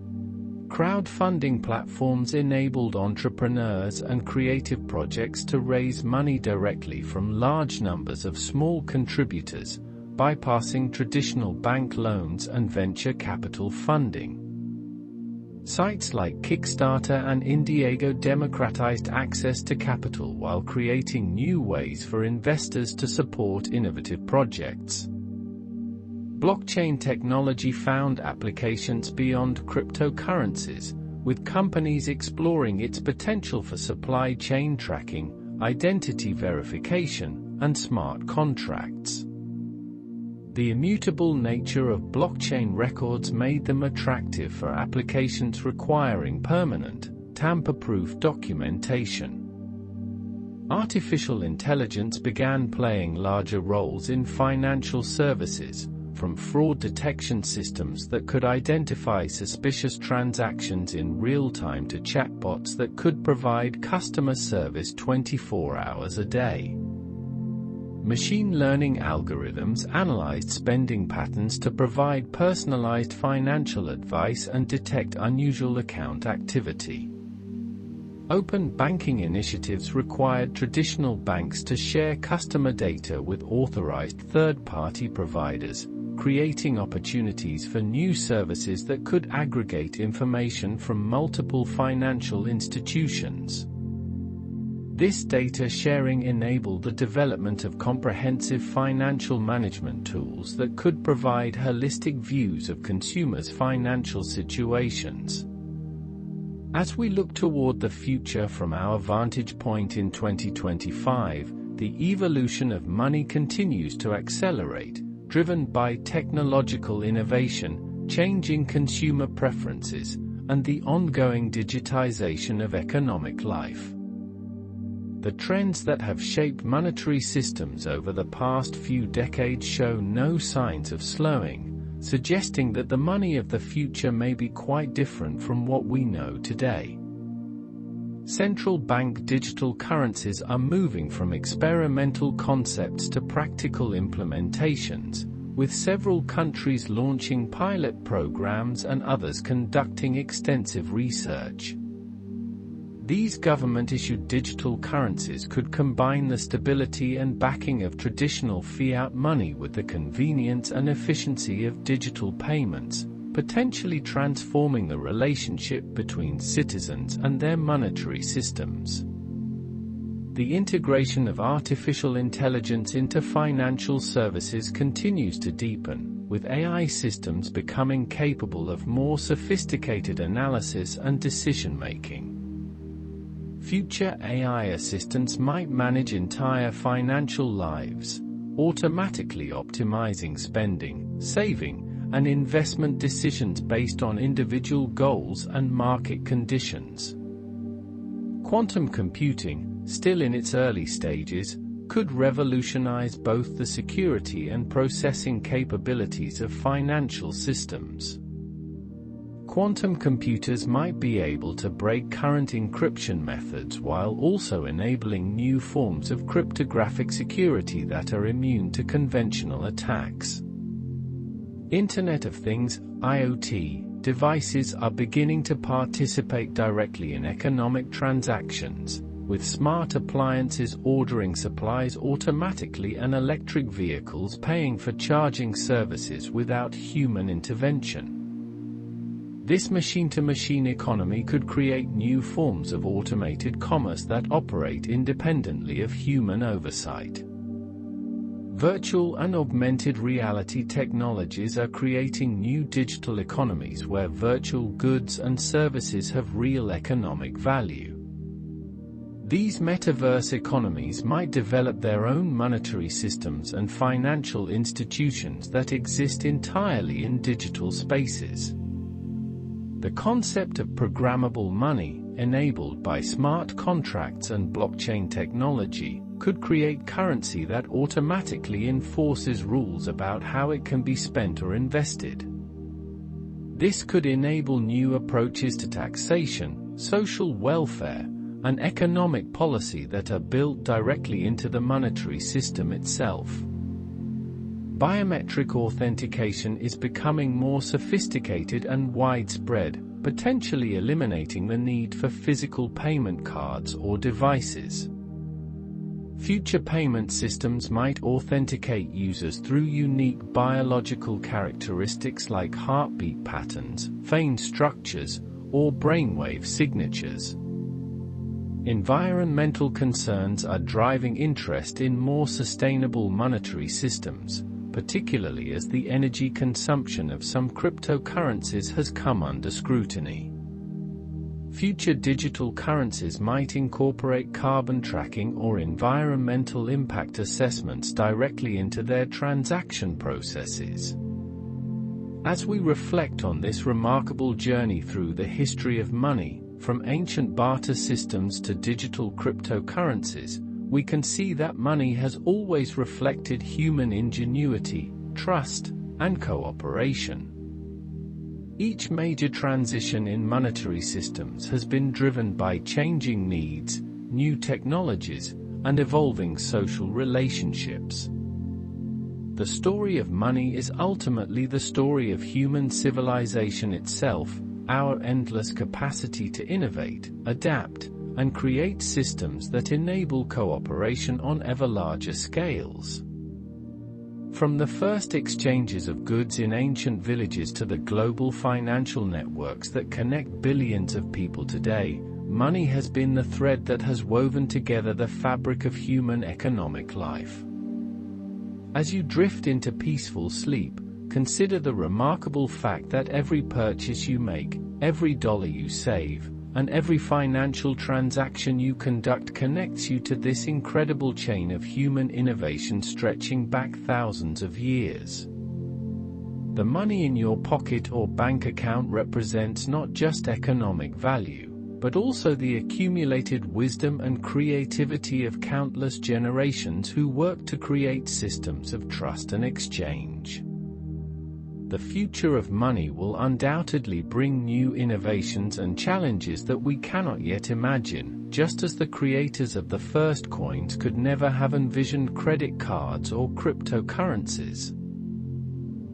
Crowdfunding platforms enabled entrepreneurs and creative projects to raise money directly from large numbers of small contributors, bypassing traditional bank loans and venture capital funding. Sites like Kickstarter and Indiegogo democratized access to capital while creating new ways for investors to support innovative projects. Blockchain technology found applications beyond cryptocurrencies, with companies exploring its potential for supply chain tracking, identity verification, and smart contracts. The immutable nature of blockchain records made them attractive for applications requiring permanent, tamper-proof documentation. Artificial intelligence began playing larger roles in financial services, from fraud detection systems that could identify suspicious transactions in real time to chatbots that could provide customer service 24 hours a day. Machine learning algorithms analyzed spending patterns to provide personalized financial advice and detect unusual account activity. Open banking initiatives required traditional banks to share customer data with authorized third-party providers, creating opportunities for new services that could aggregate information from multiple financial institutions. This data sharing enabled the development of comprehensive financial management tools that could provide holistic views of consumers' financial situations. As we look toward the future from our vantage point in 2025, the evolution of money continues to accelerate, driven by technological innovation, changing consumer preferences, and the ongoing digitization of economic life. The trends that have shaped monetary systems over the past few decades show no signs of slowing, suggesting that the money of the future may be quite different from what we know today. Central bank digital currencies are moving from experimental concepts to practical implementations, with several countries launching pilot programs and others conducting extensive research. These government-issued digital currencies could combine the stability and backing of traditional fiat money with the convenience and efficiency of digital payments, potentially transforming the relationship between citizens and their monetary systems. The integration of artificial intelligence into financial services continues to deepen, with AI systems becoming capable of more sophisticated analysis and decision-making. Future AI assistants might manage entire financial lives, automatically optimizing spending, saving, and investment decisions based on individual goals and market conditions. Quantum computing, still in its early stages, could revolutionize both the security and processing capabilities of financial systems. Quantum computers might be able to break current encryption methods while also enabling new forms of cryptographic security that are immune to conventional attacks. Internet of Things, IoT, devices are beginning to participate directly in economic transactions, with smart appliances ordering supplies automatically and electric vehicles paying for charging services without human intervention. This machine-to-machine economy could create new forms of automated commerce that operate independently of human oversight. Virtual and augmented reality technologies are creating new digital economies where virtual goods and services have real economic value. These metaverse economies might develop their own monetary systems and financial institutions that exist entirely in digital spaces. The concept of programmable money, enabled by smart contracts and blockchain technology, could create currency that automatically enforces rules about how it can be spent or invested. This could enable new approaches to taxation, social welfare, and economic policy that are built directly into the monetary system itself. Biometric authentication is becoming more sophisticated and widespread, potentially eliminating the need for physical payment cards or devices. Future payment systems might authenticate users through unique biological characteristics like heartbeat patterns, vein structures, or brainwave signatures. Environmental concerns are driving interest in more sustainable monetary systems, particularly as the energy consumption of some cryptocurrencies has come under scrutiny. Future digital currencies might incorporate carbon tracking or environmental impact assessments directly into their transaction processes. As we reflect on this remarkable journey through the history of money, from ancient barter systems to digital cryptocurrencies, we can see that money has always reflected human ingenuity, trust, and cooperation. Each major transition in monetary systems has been driven by changing needs, new technologies, and evolving social relationships. The story of money is ultimately the story of human civilization itself, our endless capacity to innovate, adapt, and create systems that enable cooperation on ever larger scales. From the first exchanges of goods in ancient villages to the global financial networks that connect billions of people today, money has been the thread that has woven together the fabric of human economic life. As you drift into peaceful sleep, consider the remarkable fact that every purchase you make, every dollar you save, and every financial transaction you conduct connects you to this incredible chain of human innovation stretching back thousands of years. The money in your pocket or bank account represents not just economic value, but also the accumulated wisdom and creativity of countless generations who work to create systems of trust and exchange. The future of money will undoubtedly bring new innovations and challenges that we cannot yet imagine, just as the creators of the first coins could never have envisioned credit cards or cryptocurrencies.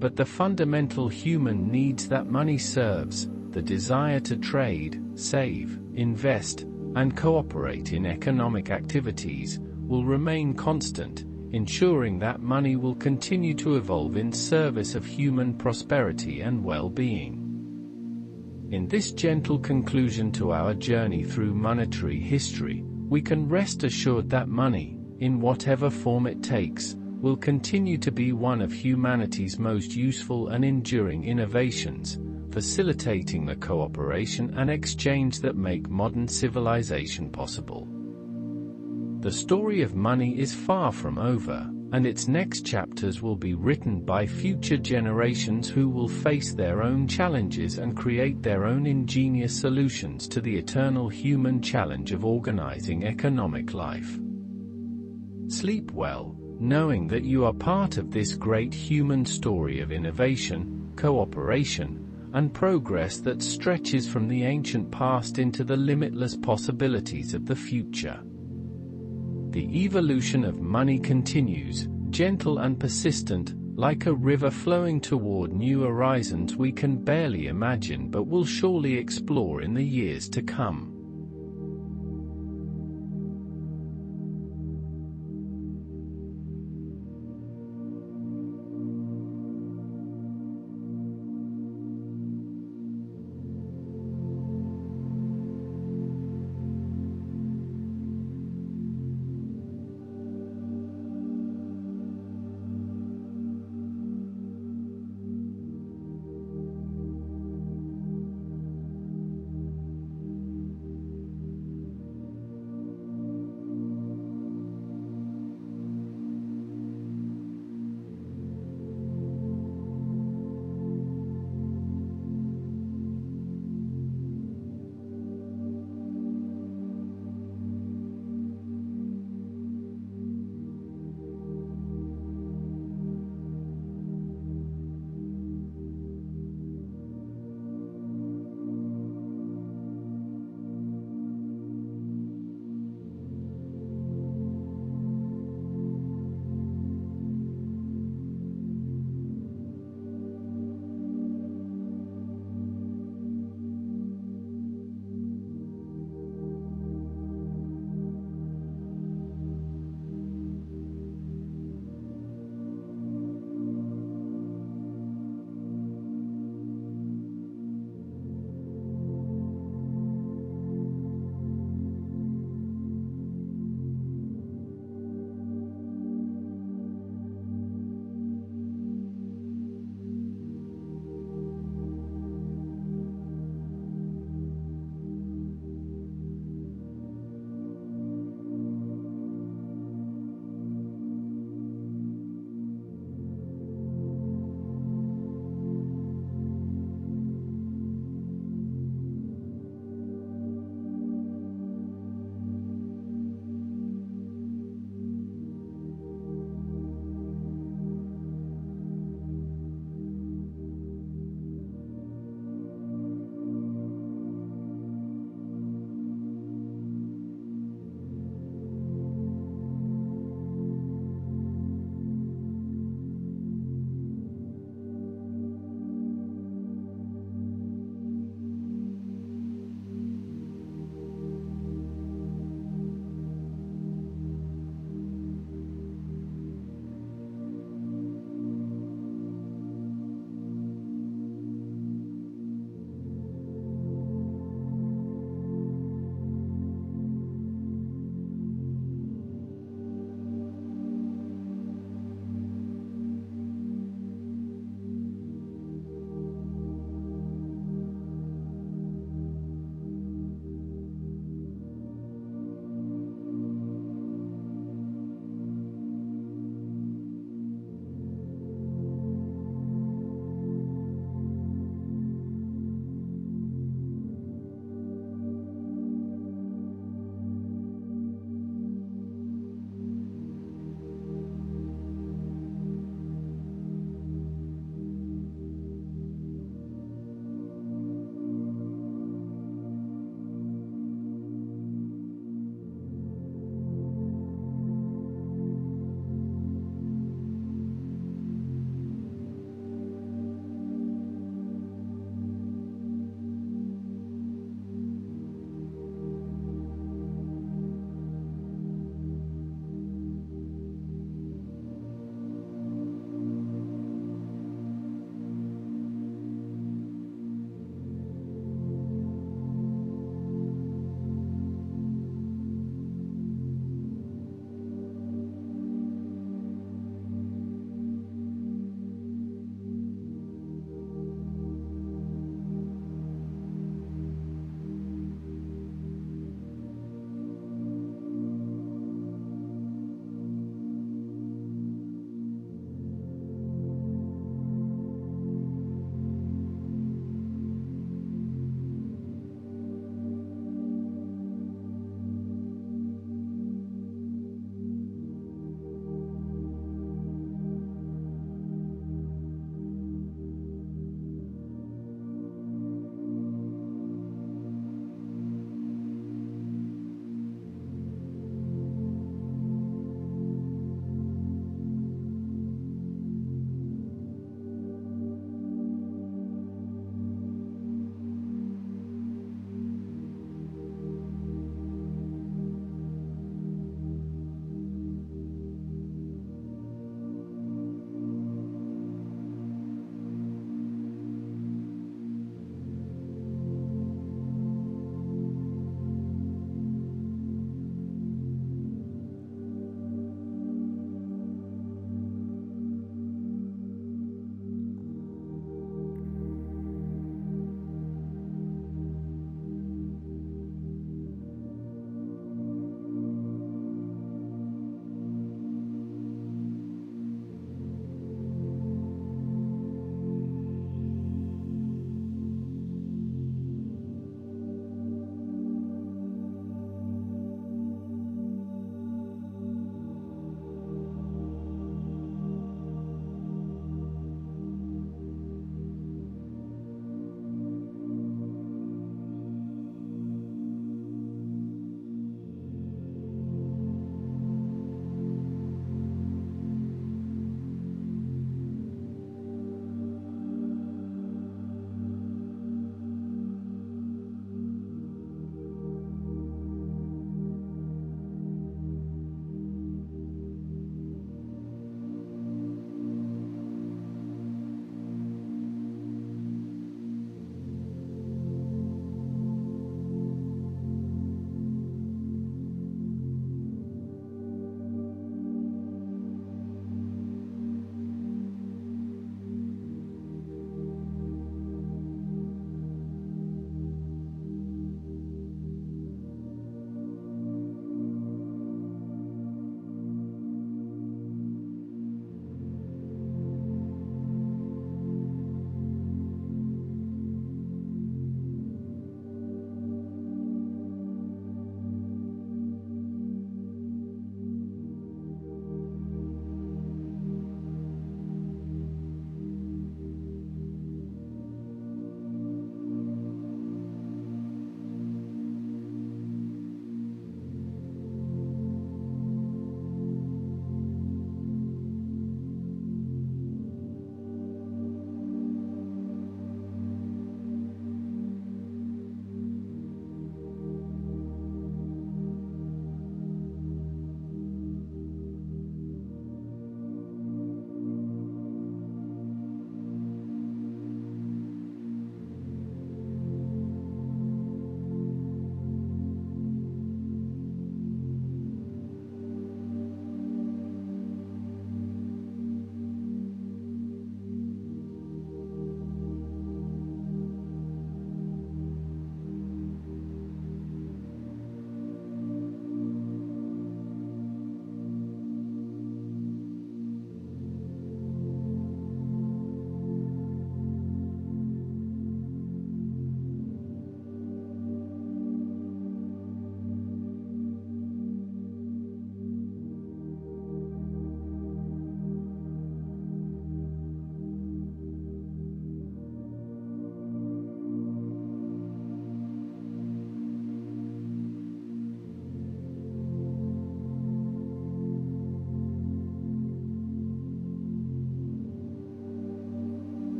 But the fundamental human needs that money serves, the desire to trade, save, invest, and cooperate in economic activities, will remain constant, ensuring that money will continue to evolve in service of human prosperity and well-being. In this gentle conclusion to our journey through monetary history, we can rest assured that money, in whatever form it takes, will continue to be one of humanity's most useful and enduring innovations, facilitating the cooperation and exchange that make modern civilization possible. The story of money is far from over, and its next chapters will be written by future generations who will face their own challenges and create their own ingenious solutions to the eternal human challenge of organizing economic life. Sleep well, knowing that you are part of this great human story of innovation, cooperation, and progress that stretches from the ancient past into the limitless possibilities of the future. The evolution of money continues, gentle and persistent, like a river flowing toward new horizons we can barely imagine but will surely explore in the years to come.